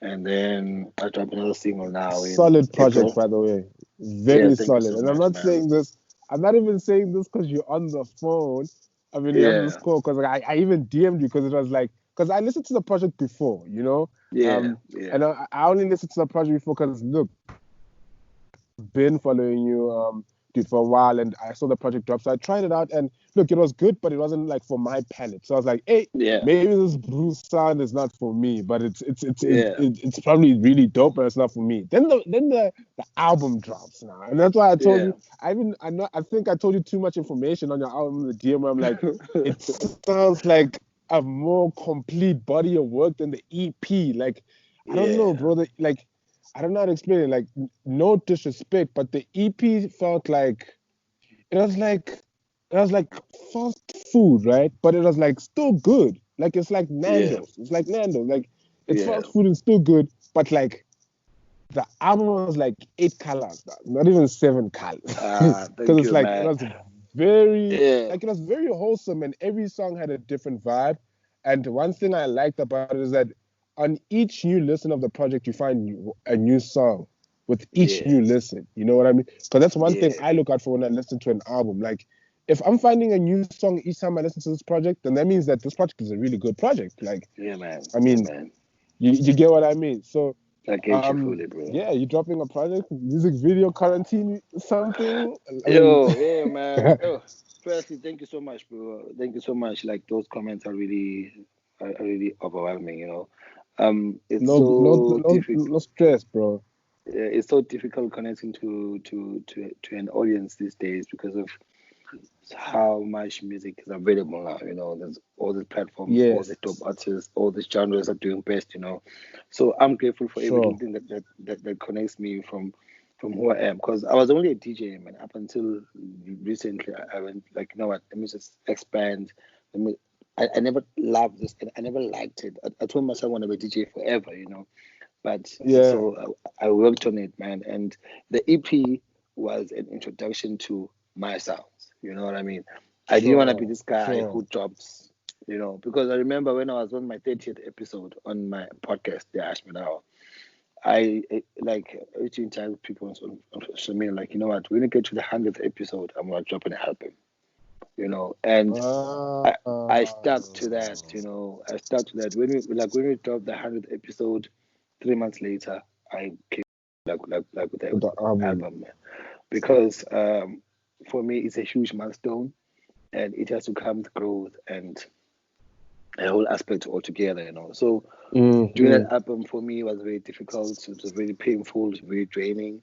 and then I dropped another single now in Solid project, April. by the way. Yeah, Very thank you solid. so And I'm much, not man. saying this. I'm not even saying this because you're on the phone. I mean, you're on this Yeah, call because I even DM'd you because it was like because I listened to the project before, yeah, and I only listened to the project before because look, been following you, dude, for a while, and I saw the project drop, so I tried it out, and look, it was good, but it wasn't like for my palate. So I was like, hey, yeah, maybe this blues sound is not for me, but yeah, it's probably really dope, but it's not for me. Then the album drops now, and that's why I told yeah. you. I think I told you too much information on your album, the DM. Where I'm like, it sounds like a more complete body of work than the EP. Like, I don't know, Yeah, bro. Like, I don't know how to explain it. Like, no disrespect, but the EP felt like it was like it was like fast food, right? But it was like still good. Like it's like yeah, Nando's. It's like Nando's. Like it's yeah. fast food and still good, but like the album was like 8 colors, not even 7 colors. Because Thank it's you, like it man. was very Yeah, like it was very wholesome, and every song had a different vibe. And one thing I liked about it is that on each new listen of the project, you find a new song with each yeah, new listen. You know what I mean? Because that's one thing yeah, I look out for when I listen to an album. Like if I'm finding a new song each time I listen to this project, then that means that this project is a really good project. Like, yeah, man. I Yeah, mean, man. you get what I mean? So I get you fully, bro. yeah, you dropping a project, music video, quarantine, something. I mean, Yo, yeah, man. Oh, firstly, thank you so much, bro. Thank you so much. Like those comments are really overwhelming. It's no, no, so no, difficult. no stress, bro. It's so difficult connecting to an audience these days because of how much music is available now. There's all these platforms, all the Yes, top artists, all these genres are doing best. So I'm grateful for every little sure. thing that connects me from who I am. Because I was only a DJ, man. Up until recently, I went like, you know what? Let me just expand I mean, I never loved this, and I never liked it. I told myself I want to be a DJ forever, But Yeah. so I worked on it, man. And the EP was an introduction to my sounds. You know what I mean? I didn't want to be Sure. this guy Sure. who drops, because I remember when I was on my 30th episode on my podcast, The Ashman Hour, like reaching out to people on social media, like, you know what, when we get to the 100th episode, I'm going to drop an album, and I, I stuck to that, I stuck to that. When we dropped the 100th episode, 3 months later, I came like with With the the album. album, man. Because for me, it's a huge milestone, and it has to come with growth and a whole aspect altogether. So doing Mm-hmm. that album for me was very difficult. It was very painful, very draining,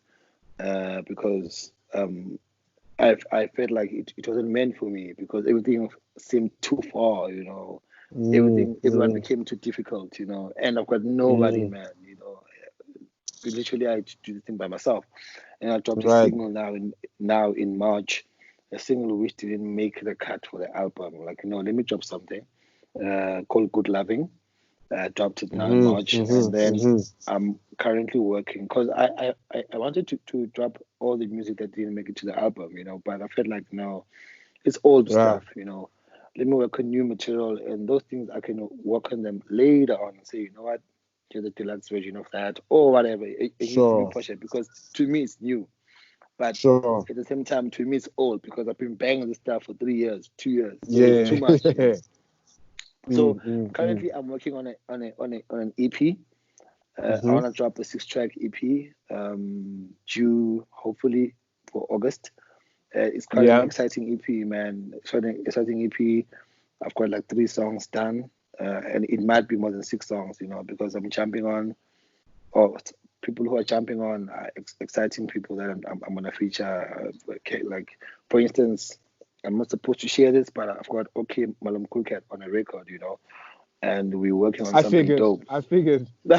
because I felt like it wasn't meant for me because everything seemed too far. Everyone Mm-hmm. became too difficult. And I've got nobody, Mm-hmm. man. Literally I had to do the thing by myself. And I dropped a Right. single now in March, a single which didn't make the cut for the album. Like, let me drop something called Good Loving. I dropped it now in Mm-hmm. March, and Mm-hmm. then Mm-hmm. I'm currently working because I wanted to drop all the music that didn't make it to the album, but I felt like, no, it's old Right. stuff. Let me work on new material, and those things I can work on them later on and say, you know what, here's the deluxe version of that or whatever. It needs to be Sure. pushed because to me it's new, but Sure. at the same time to me it's old because I've been banging this stuff for 3 years, 2 years, so it's Yeah. too much. So Mm-hmm. currently I'm working on an EP. I Mm-hmm. want to drop a 6-track EP, due hopefully for August. It's quite an Yeah. exciting EP, man. It's quite an exciting EP. I've got like 3 songs done, and it might be more than 6 songs, because I'm jumping on, or people who are jumping on are exciting people that I'm gonna feature. Okay, like for instance, I'm not supposed to share this, but I've got OK Malam Kulkat on a record, and we're working on I something figured. dope. I figured. you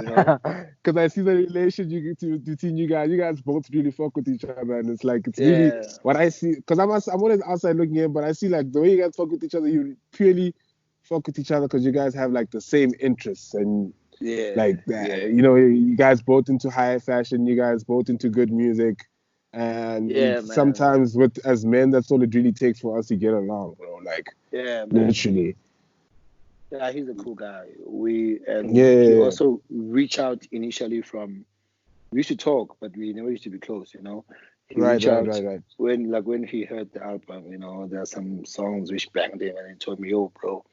know, Because I see the relation between you guys. You guys both really fuck with each other, and it's like it's really yeah, what I see. Because I'm always outside looking in, but I see like the way you guys fuck with each other. You purely fuck with each other because you guys have like the same interests and yeah, like that. yeah, You guys both into high fashion. You guys both into good music. And yeah, man. sometimes with as men, that's all it really takes for us to get along, like Yeah, man. literally. Yeah, he's a cool guy. And he Yeah. also reached out initially from, we used to talk, but we never used to be close. He Right, reached right, out right, right. when he heard the album, there are some songs which banged him, and he told me, "Yo, bro,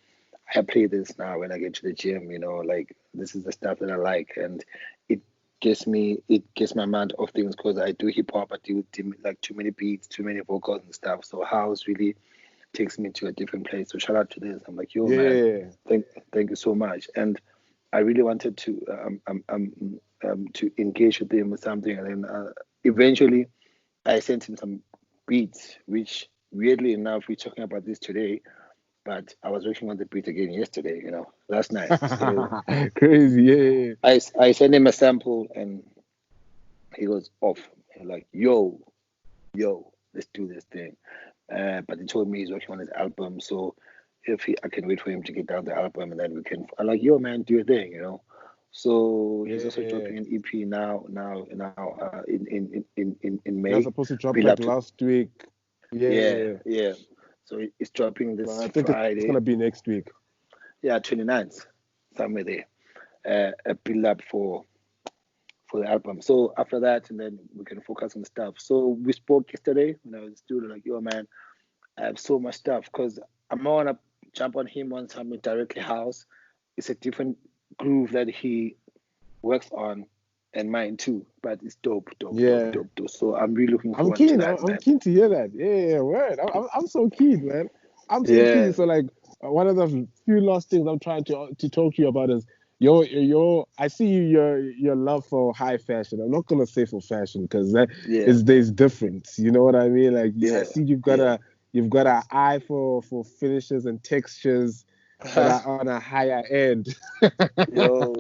I play this now when I get to the gym, like this is the stuff that I like." And it it gets my mind off things because I do hip hop, I do like too many beats, too many vocals and stuff. So house really takes me to a different place. So shout out to this. I'm like, yo, man, Yeah. thank you so much. And I really wanted to engage with him with something, and then eventually I sent him some beats, which weirdly enough we're talking about this today, but I was working on the beat again yesterday, last night. So Crazy, yeah. I sent him a sample, and he goes off. He's like, yo, let's do this thing. But he told me he's working on his album, so if I can wait for him to get down the album, and then we can. I'm like, yo, man, do your thing. So he's also Yeah. dropping an EP now, in That's May. supposed to drop Build like up to, last week. yeah, Yeah. yeah. So it's dropping But this I think it's Friday. gonna be next week. Yeah, 29th, somewhere there. A build up for the album. So after that, and then we can focus on stuff. So we spoke yesterday when I was in the studio, like, yo, man, I have so much stuff because I'm not gonna jump on him on something directly house. It's a different groove that he works on, and mine too. But it's dope, dope, dope, Yeah. dope, dope. So I'm really looking I'm forward to keen. I'm, that, I'm man. keen to hear that. Yeah, word. I'm so keen, man. I'm so keen. Yeah, So like, one of the few last things I'm trying to talk to you about is your. I see your love for high fashion. I'm not gonna say for fashion because that yeah, is there's difference. You know what I mean? Like, I yeah, see you've got yeah. an eye for finishes and textures that are on a higher end. Yo,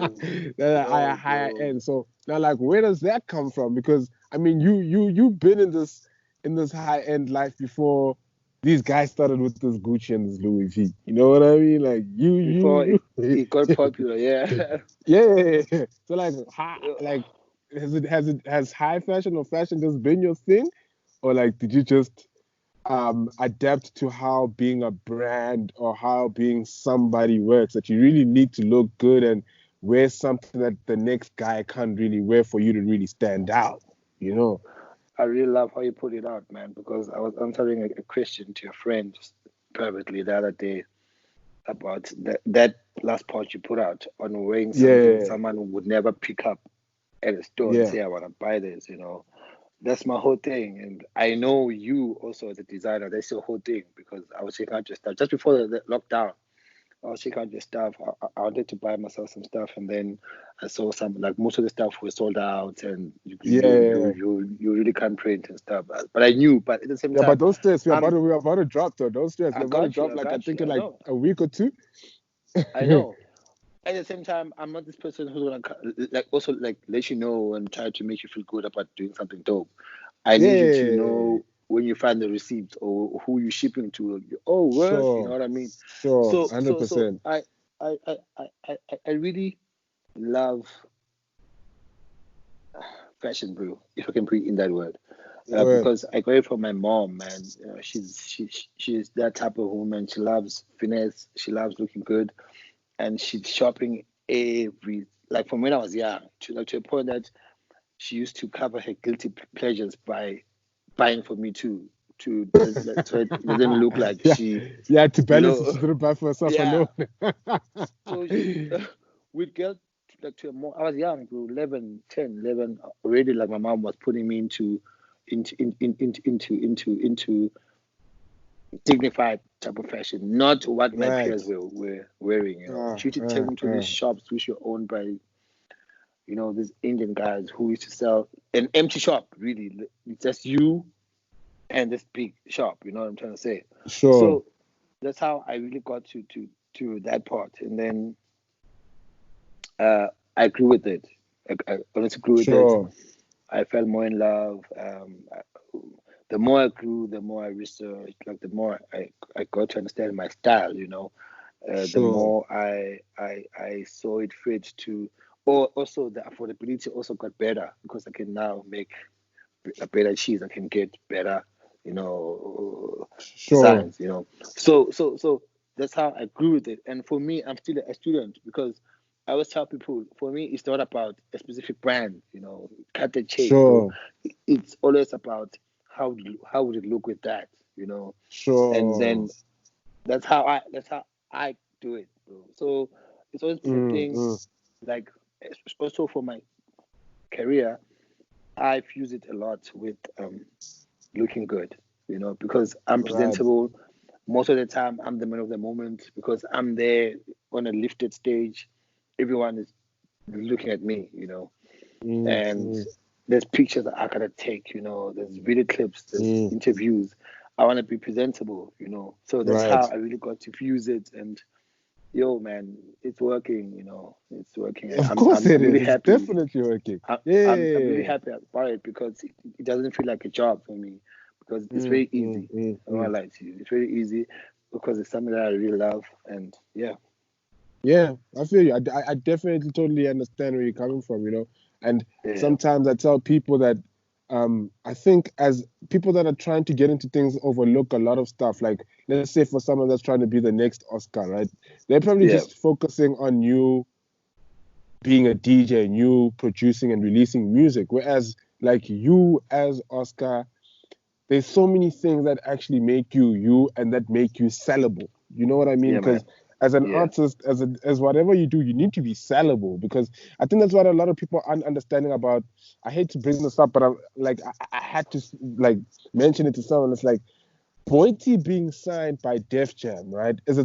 That are yo, higher bro. end. So now, like, where does that come from? Because I mean, you've been in this high end life before. these guys started with this Gucci and this Louis V. You know what I mean? Like Before you. it got popular, yeah. Yeah. So like, like has high fashion or fashion just been your thing, or like did you just adapt to how being a brand or how being somebody works, that you really need to look good and wear something that the next guy can't really wear for you to really stand out, you know? I really love how you put it out, man, because I was answering a question to a friend just privately the other day about that last part you put out on wearing something Yeah, someone would never pick up at a store and yeah, say, I want to buy this, you know. That's my whole thing. And I know you also as a designer, that's your whole thing because I was checking out your stuff just before the lockdown. I was checking out your stuff. I wanted to buy myself some stuff, and then I saw some like most of the stuff was sold out, and yeah. you really can't print and stuff. But I knew, but at the same Yeah, but time, don't stress. I'm We're about to drop though. Don't stress. We're about to drop I like I got think you, in I like know, a week or two. I know. At the same time, I'm not this person who's gonna like also like let you know and try to make you feel good about doing something dope. I need you to Yeah, know when you find the receipt or who you're shipping to. Oh, word, you know sure, what I mean? sure, So, hundred so, so percent. I really love fashion, bro. If I can put it in that word, Word. because I got it from my mom, man. You know, she's that type of woman. She loves finesse. She loves looking good, and she's shopping every like from when I was young to like to a point that she used to cover her guilty pleasures by buying for me too. So it doesn't look like Yeah, she, yeah. To you balance it, know, she didn't buy for herself yeah. alone. So we'd get like to a more. I was young, bro, 11, 10, 11. Already, like my mom was putting me into dignified type of fashion, not what my Right. peers were wearing. You know, she used to take me to these shops which were owned by these Indian guys who used to sell an empty shop. Really, it's just you and this big shop. You know what I'm trying to say? Sure, So that's how I really got to that part, and then uh, I grew with it. I honestly grew with it. sure, I fell more in love. The more I grew, the more I researched. Like the more I got to understand my style. The sure. more I saw it fit to. Or also the affordability also got better because I can now make a better cheese. I can get better, Sure, designs. So that's how I grew with it. And for me, I'm still a student because I always tell people, for me, it's not about a specific brand. Cut the chain, bro. sure, It's always about how would it look with that. And sure. then that's how I do it, bro. So it's always been a Mm, thing. mm. Like also for my career, I've used it a lot with looking good, because I'm Right. presentable. Most of the time, I'm the man of the moment because I'm there on a lifted stage. Everyone is looking at me. Mm, And mm, there's pictures that I gotta take. There's video clips, there's mm. interviews. I want to be presentable. So that's Right. how I really got to fuse it. And yo, man, it's working. It's working. Of I'm course I'm, it I'm is. really It's happy. definitely working. I'm really Yeah. happy about it because it doesn't feel like a job for me because it's Mm, very mm, easy. mm, I don't mm. want to lie to you. It's very easy because it's something that I really love, and yeah, Yeah, I feel you. I definitely totally understand where you're coming from, And yeah, sometimes I tell people that I think as people that are trying to get into things overlook a lot of stuff. Like, let's say for someone that's trying to be the next Oscar, right? They're probably yeah, just focusing on you being a DJ and you producing and releasing music. Whereas, like, you as Oscar, there's so many things that actually make you you and that make you sellable. You know what I mean? yeah, man, Because as an yeah, artist, as whatever you do, you need to be sellable. Because I think that's what a lot of people aren't understanding about. I hate to bring this up, but I had to like mention it to someone. It's like Boity being signed by Def Jam, right? Is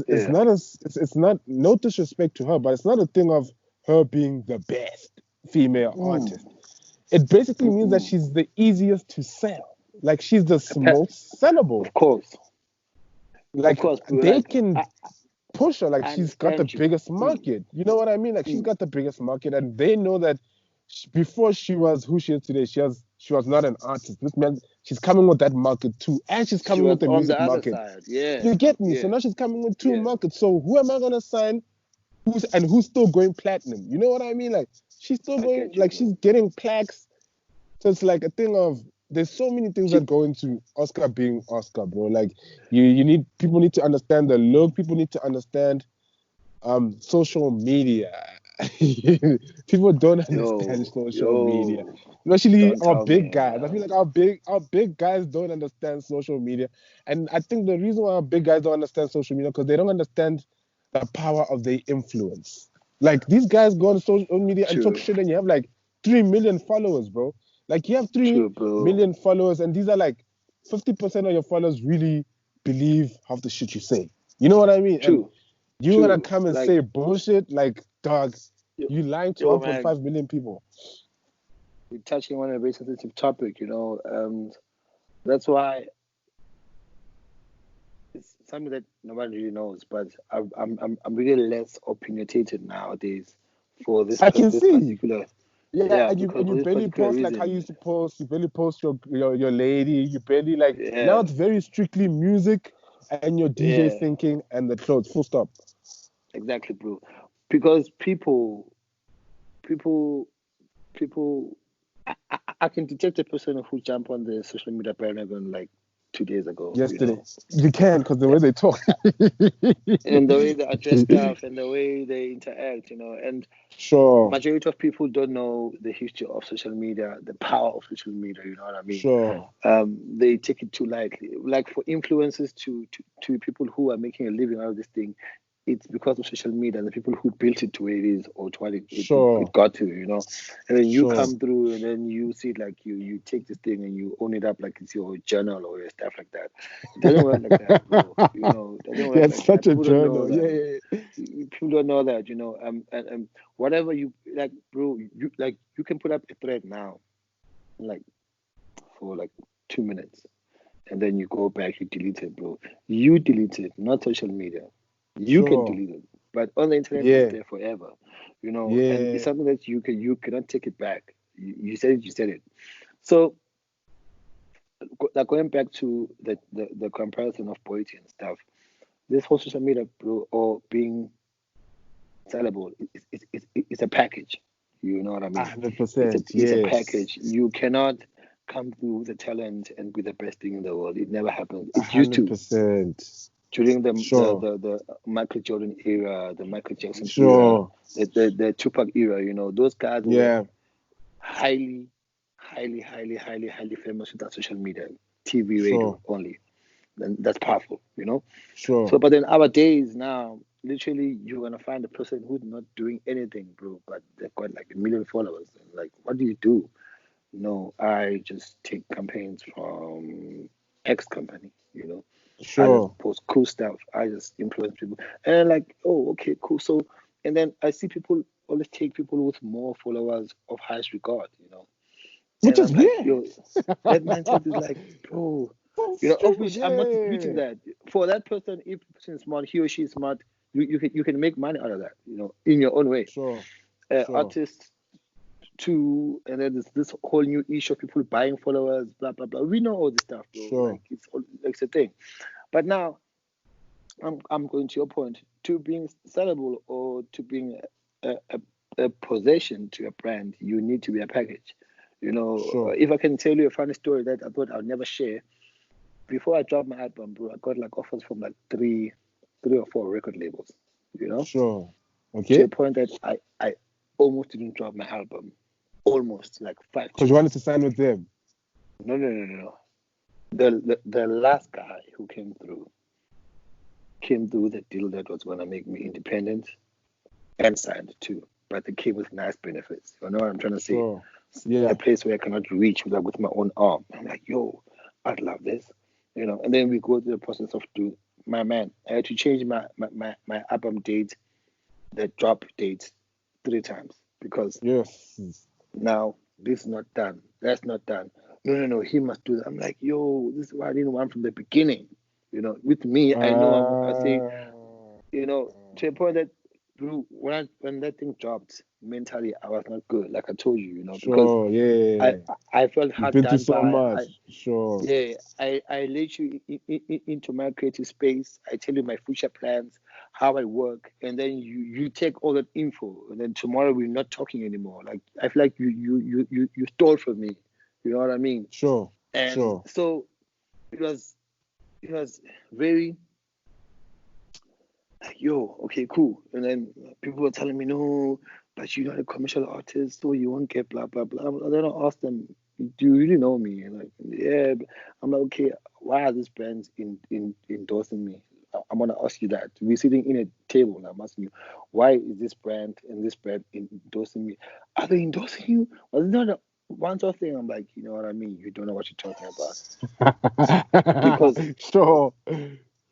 yeah, not it's not, no disrespect to her, but it's not a thing of her being the best female mm, artist. It basically means that mm-mm. she's the easiest to sell. Like she's the most sellable. Of course, Like bro. they Like can push her. Like I she's got the understand you. biggest Mm, market. You know what I mean? Like she's mm, got the biggest market, and they know that before she was who she is today, she was not an artist. This meant she's coming with that market too, and she's She coming was with the on music the other market. side. Yeah. You get me? So Yeah. now she's coming with two Yeah. markets. So who am I gonna sign? Who's still going platinum? You know what I mean? Like she's still I going, get you, like bro. she's getting plaques. So it's like a thing of there's so many things that go into Oscar being Oscar, bro. Like people need to understand the look. People need to understand social media. People don't understand social media, especially Don't our tell me. big guys. I feel like our big guys don't understand social media, and I think the reason why our big guys don't understand social media because they don't understand the power of their influence. Like these guys go on social media and talk True. shit, and you have like 3 million followers, bro. Like you have three True, bro. million followers, and these are like 50% of your followers really believe half the shit you say. You know what I mean? And True. you gonna True. come and Like, say bullshit? Like, dog, you lying to yo, man, 1.5 million people. we're touching on a very sensitive topic, that's why it's something that nobody really knows. But I'm really less opinionated nowadays for I can this see. particular, Yeah, and because you for this barely particular post like how you reason. used to post. You barely post your lady. You barely like now Yeah. it's very strictly music and your DJ Yeah. thinking and the clothes. Full stop. Exactly, bro. Because people, people, I can detect a person who jumped on the social media bandwagon like 2 days ago, Yesterday, you can because the way they talk. and the way they address stuff and the way they interact, and Sure, majority of people don't know the history of social media, the power of social media. You know what I mean? sure, They take it too lightly. Like for influencers to people who are making a living out of this thing, it's because of social media and the people who built it to where it is or to what it sure, got to, And then you sure. come through and then you see it like you take this thing and you own it up like it's your journal or your stuff like that. It doesn't work like that, bro. It doesn't Yeah, work it's like that. such a People don't know journal. Yeah, that. yeah, yeah. People don't know that, and whatever you like, bro, you can put up a thread now, like for like 2 minutes, and then you go back, you delete it, bro. You delete it, not social media. You can Sure. delete it, but on the internet, it's Yeah, there forever, and it's yeah. something that you cannot take it back. You said it, you said it. So, like going back to the comparison of poetry and stuff, this whole social media, bro, or being sellable, it's a package. You know what I mean? hundred It's a percent. it's a Yes. package. You cannot come through with the talent and be the best thing in the world. It never happens. A It used hundred to percent. during Sure. the Michael Jordan era, the Michael Jackson era, Sure. the Tupac era. Those guys were Yeah. highly, highly, highly, highly, highly famous without social media, TV, radio Sure. only. Then that's powerful. Sure. So, but in our days now, literally, you're gonna find a person who's not doing anything, bro, but they've got like 1 million followers. Like, what do you do? No, I just take campaigns from X company. I just Sure. post cool stuff. I just influence people, and like, oh, okay, cool. So, and then I see people always take people with more followers of highest regard. Which And is I'm like, yeah. yo, that mindset is like, bro, So of stupid. which I'm not disputing Yeah. that. For that person, if the person is smart, he or she is smart, you can make money out of that, in your own way. Sure. Sure. Artists too, and then there's this whole new issue of people buying followers, blah blah blah. We know all this stuff, bro. Sure. Like it's a thing. But now I'm going to your point, to being sellable or to being a possession to a brand, you need to be a package. Sure. If I can tell you a funny story that I thought I'd never share, before I dropped my album, bro, I got like offers from like three or four record labels, Sure. to Okay. a point that I almost didn't drop my album, almost like five Because you wanted times. to sign with them. No, no, no, no, no. The last guy who came through with a deal that was gonna make me independent and signed too, but it came with nice benefits. You know what I'm trying to say? Sure. A Yeah. place where I cannot reach with my own arm. I'm like, yo, I'd love this, And then we go through the process of doing. My man, I had to change my album date, the drop date, 3 times because Yes. now this is not done. That's not done. No, no, no. He must do that. I'm like, yo, this is what I didn't want from the beginning. With me, I know I say, Uh, to a point that bro, when that thing dropped, mentally I was not good, like I told you, because Sure, yeah. I felt You've hard been through done so by. much. Sure. I let you into my creative space. I tell you my future plans, how I work, and then you take all that info, and then tomorrow we're not talking anymore. Like I feel like you stole from me. You know what I mean? Sure. And Sure. so it was very like, yo, okay, cool. And then people were telling me, no, but you're not a commercial artist, so you won't get blah, blah, blah. And then I asked them, do you really know me? And like, yeah. I'm like, okay, why are these brands endorsing me? I'm going to ask you that. We're sitting in a table and I'm asking you, why is this brand and this brand endorsing me? Are they endorsing you? Was it not a one-off thing? I'm like, you know what I mean? You don't know what you're talking about. Because Sure.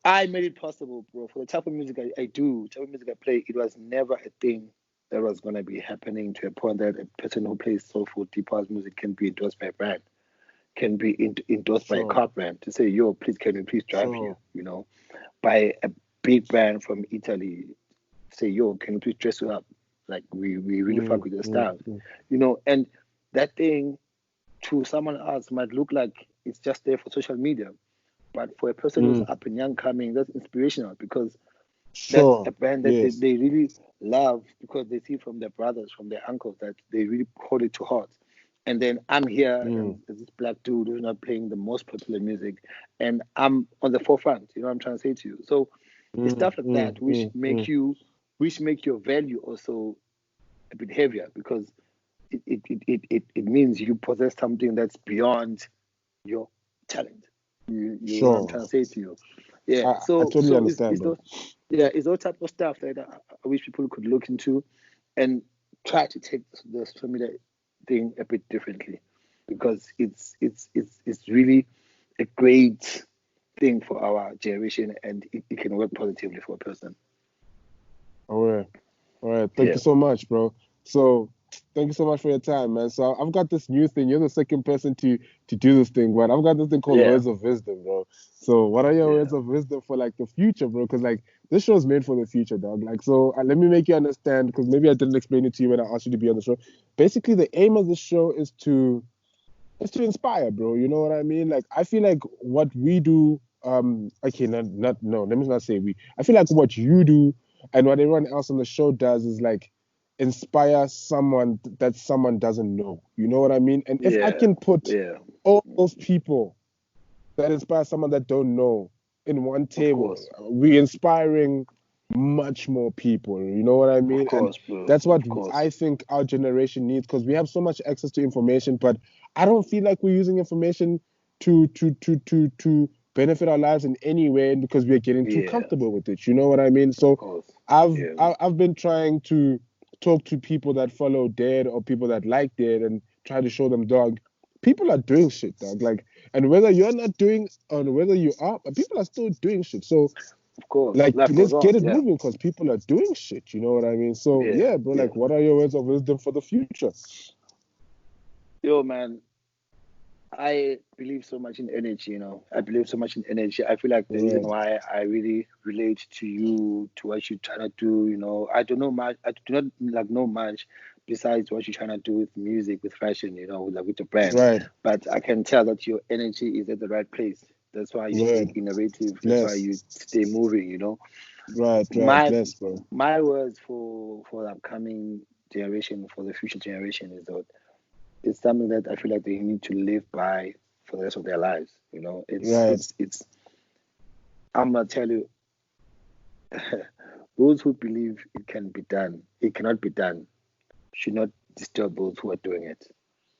I made it possible, bro. For the type of music I do, type of music I play, it was never a thing that was gonna be happening to a point that a person who plays soulful deep house music can be endorsed by a brand, can be endorsed by a Sure. car brand to say, yo, please can you please drive here, Sure. by a big brand from Italy, say, yo, can you please dress you up? Like we really fuck Mm, with your mm, style. mm, And that thing to someone else might look like it's just there for social media. But for a person who's mm. up and young coming, that's inspirational because that's a Sure. brand that Yes. they really love because they see from their brothers, from their uncles that they really hold it to heart. And then I'm here and Mm, there's this black dude who's not playing the most popular music and I'm on the forefront, you know what I'm trying to say to you. So it's mm, stuff like mm, that which mm, make mm. your value also a bit heavier because it means you possess something that's beyond your talent. You know what I'm Sure. trying to say to you. Yeah. I So totally so understand, it's bro. those it's those type of stuff that I wish people could look into and try to take the social media thing a bit differently because it's really a great thing for our generation and it can work positively for a person. All right. All right. Thank Yeah. you so much, bro. So thank you so much for your time, man. So I've got this new thing. You're the second person to do this thing, but I've got this thing called Yeah. words of wisdom, bro. So what are your Yeah. words of wisdom for like the future, bro? Because like this show is made for the future, dog. Like so, let me make you understand because maybe I didn't explain it to you when I asked you to be on the show. Basically, the aim of the show is to inspire, bro. You know what I mean? Like I feel like what we do, okay, not no, let me not say we. I feel like what you do and what everyone else on the show does is like inspire someone that someone doesn't know. You know what I mean? And if I Yeah. can put Yeah. all those people that inspire someone that don't know in one Of table, course. we inspiring much more people. You know what I Of mean? And course, bro. that's what Of course. I think our generation needs because we have so much access to information, but I don't feel like we're using information to benefit our lives in any way because we're getting too Yeah. comfortable with it. You know what I mean? Of So course. I've Yeah. I've been trying to talk to people that follow Dead or people that like Dead and try to show them, dog, people are doing shit, dog. Like, and whether you're not doing or whether you are, but people are still doing shit. So Of course. like Life let's goes get on. it Yeah. moving because people are doing shit. You know what I mean? So Yeah. yeah, bro. Yeah. Like, what are your words of wisdom for the future? Yo, man, I believe so much in energy. I believe so much in energy. I feel like the reason Right, why I really relate to you, to what you're trying to do, I don't know much. I do not like know much besides what you're trying to do with music, with fashion, like with the brand. right, But I can tell that your energy is at the right place. That's why you stay right. innovative. That's why Bless. you stay moving. Right, right. My Bless, bro. my words for the upcoming generation, for the future generation is that it's something that I feel like they need to live by for the rest of their lives. It's Right. it's it's. I'm gonna tell you, those who believe it cannot be done, should not disturb those who are doing it.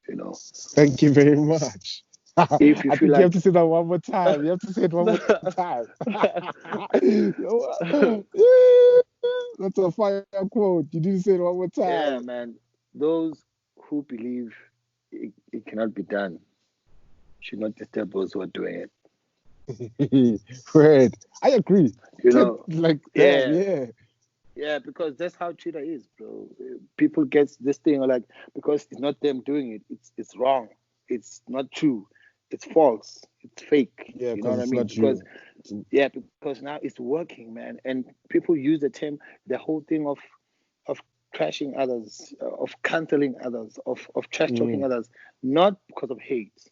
You know, Thank you very much. if you I feel think you have like, to say that one more time. You have to say it one more time. That's a fire quote. You need to say it one more yeah, time. man, those who believe it cannot be done should not disturb those who are doing it. Right. I agree. You know, Like, damn, yeah. yeah. Yeah, because that's how Twitter is, bro. People get this thing like because it's not them doing it, it's wrong. It's not true. it's false, it's fake. Yeah, You know because what I it's mean? not you. Because now it's working, man, and people use the whole thing of trashing others, of canceling others, of trash talking Mm. others, not because of hate.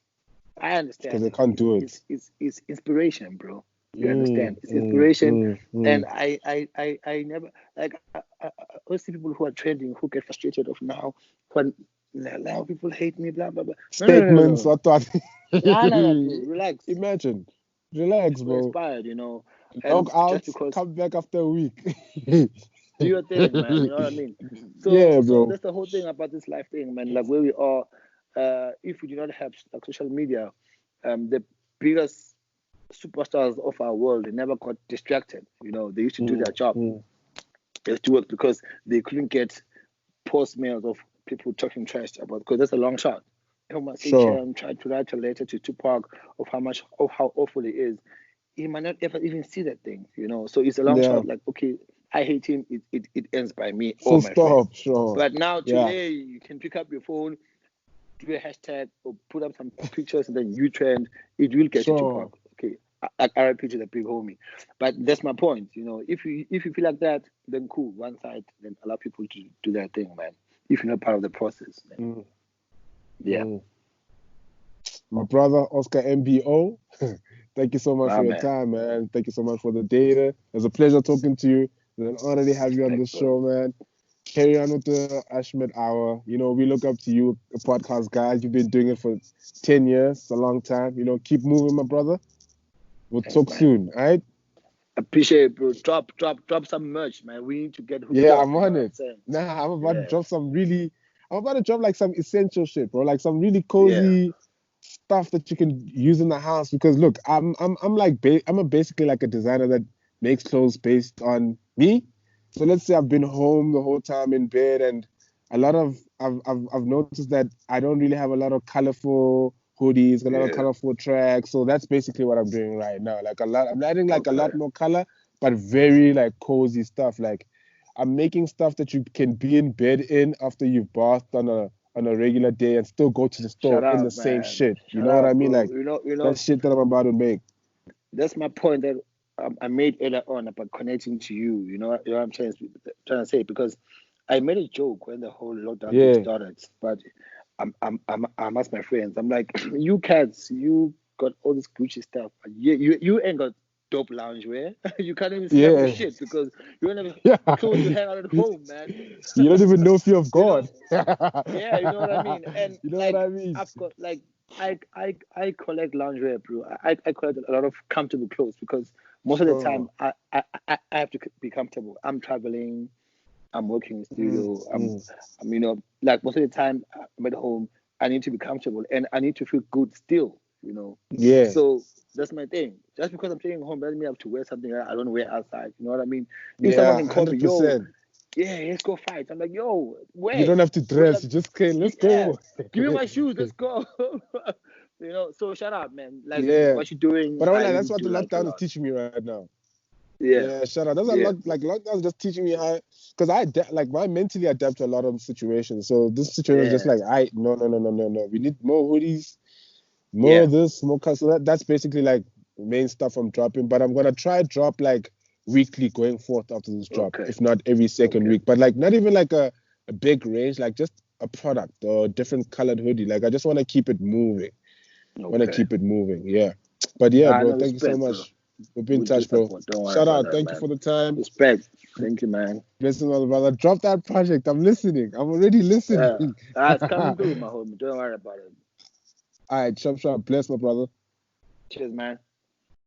I Because understand they it. can't do it. It's inspiration, bro. You Mm, understand? It's mm, inspiration, mm, and mm. I never like I see people who are trending who get frustrated of now when now people hate me, blah blah blah. Statements, No. what thought? No, bro. Relax. Imagine. Relax, People bro. inspired, and just Knockouts, because come back after a week. do your thing, man. You know what I mean? So Yeah, so bro. that's the whole thing about this life thing, man. Like where we are, if we do not have like social media, the biggest superstars of our world, they never got distracted. They used to do their Mm, job. mm. They used to work because they couldn't get post mails of people talking trash about because that's a long shot. Everyone say Sure. tried to write a letter to Tupac of how awful it is. He might not ever even see that thing. So it's a long Yeah. shot. Like, okay, I hate him. It ends by me or Full my friends. stop. Sure. But now Yeah. today, you can pick up your phone, do a hashtag, or put up some pictures, and then you trend. It will get you Sure. Tupac. Okay, like RIP to the big homie. But that's my point. If you feel like that, then cool. One side, then allow people to do their thing, man. If you're not part of the process, man. Mm, Yeah, mm. My brother, Oscar Mbo. Thank you so much for your man. time, man. Thank you so much for the data. It was a pleasure talking to you. It's an honor to have you on Respect, this bro. show, man. Carry on with the Ashmed Hour. We look up to you, a podcast guy. You've been doing it for 10 years. It's a long time. Keep moving, my brother. We'll Thanks, talk man. soon, all right? Appreciate it, bro. Drop some merch, man. We need to get hooked Yeah, up. I'm You know on what I'm it. saying? Nah, Yeah, I'm about to drop like some essential shit, bro. Like some really yeah, cozy stuff that you can use in the house. Because look, I'm basically like a designer that makes clothes based on me. So let's say I've been home the whole time in bed, and I've noticed that I don't really have a lot of colorful hoodies, a lot of yeah. colorful tracks. So that's basically what I'm doing right now. I'm adding like a Okay. lot more color, but very like cozy stuff. Like I'm making stuff that you can be in bed in after you've bathed on a regular day and still go to the store Shout in the out, same man. shit. You Shout know what I out, mean? bro. Like You know, that shit that I'm about to make. that's my point that I made earlier on about connecting to you. You know what I'm trying to say because I made a joke when the whole lockdown thing Yeah. started, but I'm asked my friends. I'm like, you cats, you got all this Gucci stuff, but you ain't got dope loungewear. You can't even snap your Yeah. shit because you don't have Yeah. clothes to hang out at home, man. You don't even know fear of You God. know, yeah, you know what I mean. And You know what like I mean? I've got like I collect lingerie, bro. I collect a lot of comfortable clothes because most of the time Sure. I have to be comfortable. I'm traveling, I'm working in the Mm, studio. mm. Like most of the time I'm at home. I need to be comfortable and I need to feel good still. Yeah. So that's my thing. Just because I'm staying home doesn't mean I have to wear something I don't wear outside. You know what I mean? If someone Yeah, can call me, yo, 100%. yeah, let's go fight. I'm like, yo, You where? don't have to Bro, dress. like, You just okay, let's yeah, go. give me my shoes. Let's go. So shout out, man. Like Yeah. what you're doing, But I I like really that's what do the like a lockdown is lot. teaching me right now. Yeah, Yeah, shout out. That's a yeah. lot. Like lockdown is just teaching me how, because I mentally adapt to a lot of situations. So this situation is just Yeah, like, no, no, no, no, no, no. We need more hoodies, more yeah. of this, more color. So that's basically like the main stuff I'm dropping. But I'm gonna try drop like weekly going forth after this drop, Okay, if not every second okay, week. But like not even like a big range, like just a product or a different colored hoodie. Like I just want to keep it moving. Want to okay. keep it moving. Yeah. But yeah, Nah, bro. no Thank you so respect, bro. much. We'll be in We do touch, bro. support. Don't worry Shout about out. that, Thank you man. for the time. Respect. Thank you, man. Listen, my brother. Drop that project. I'm listening. I'm already listening. Yeah. It's coming through, my homie. Don't worry about it. All right, chop chop. Bless, my brother. Cheers, man.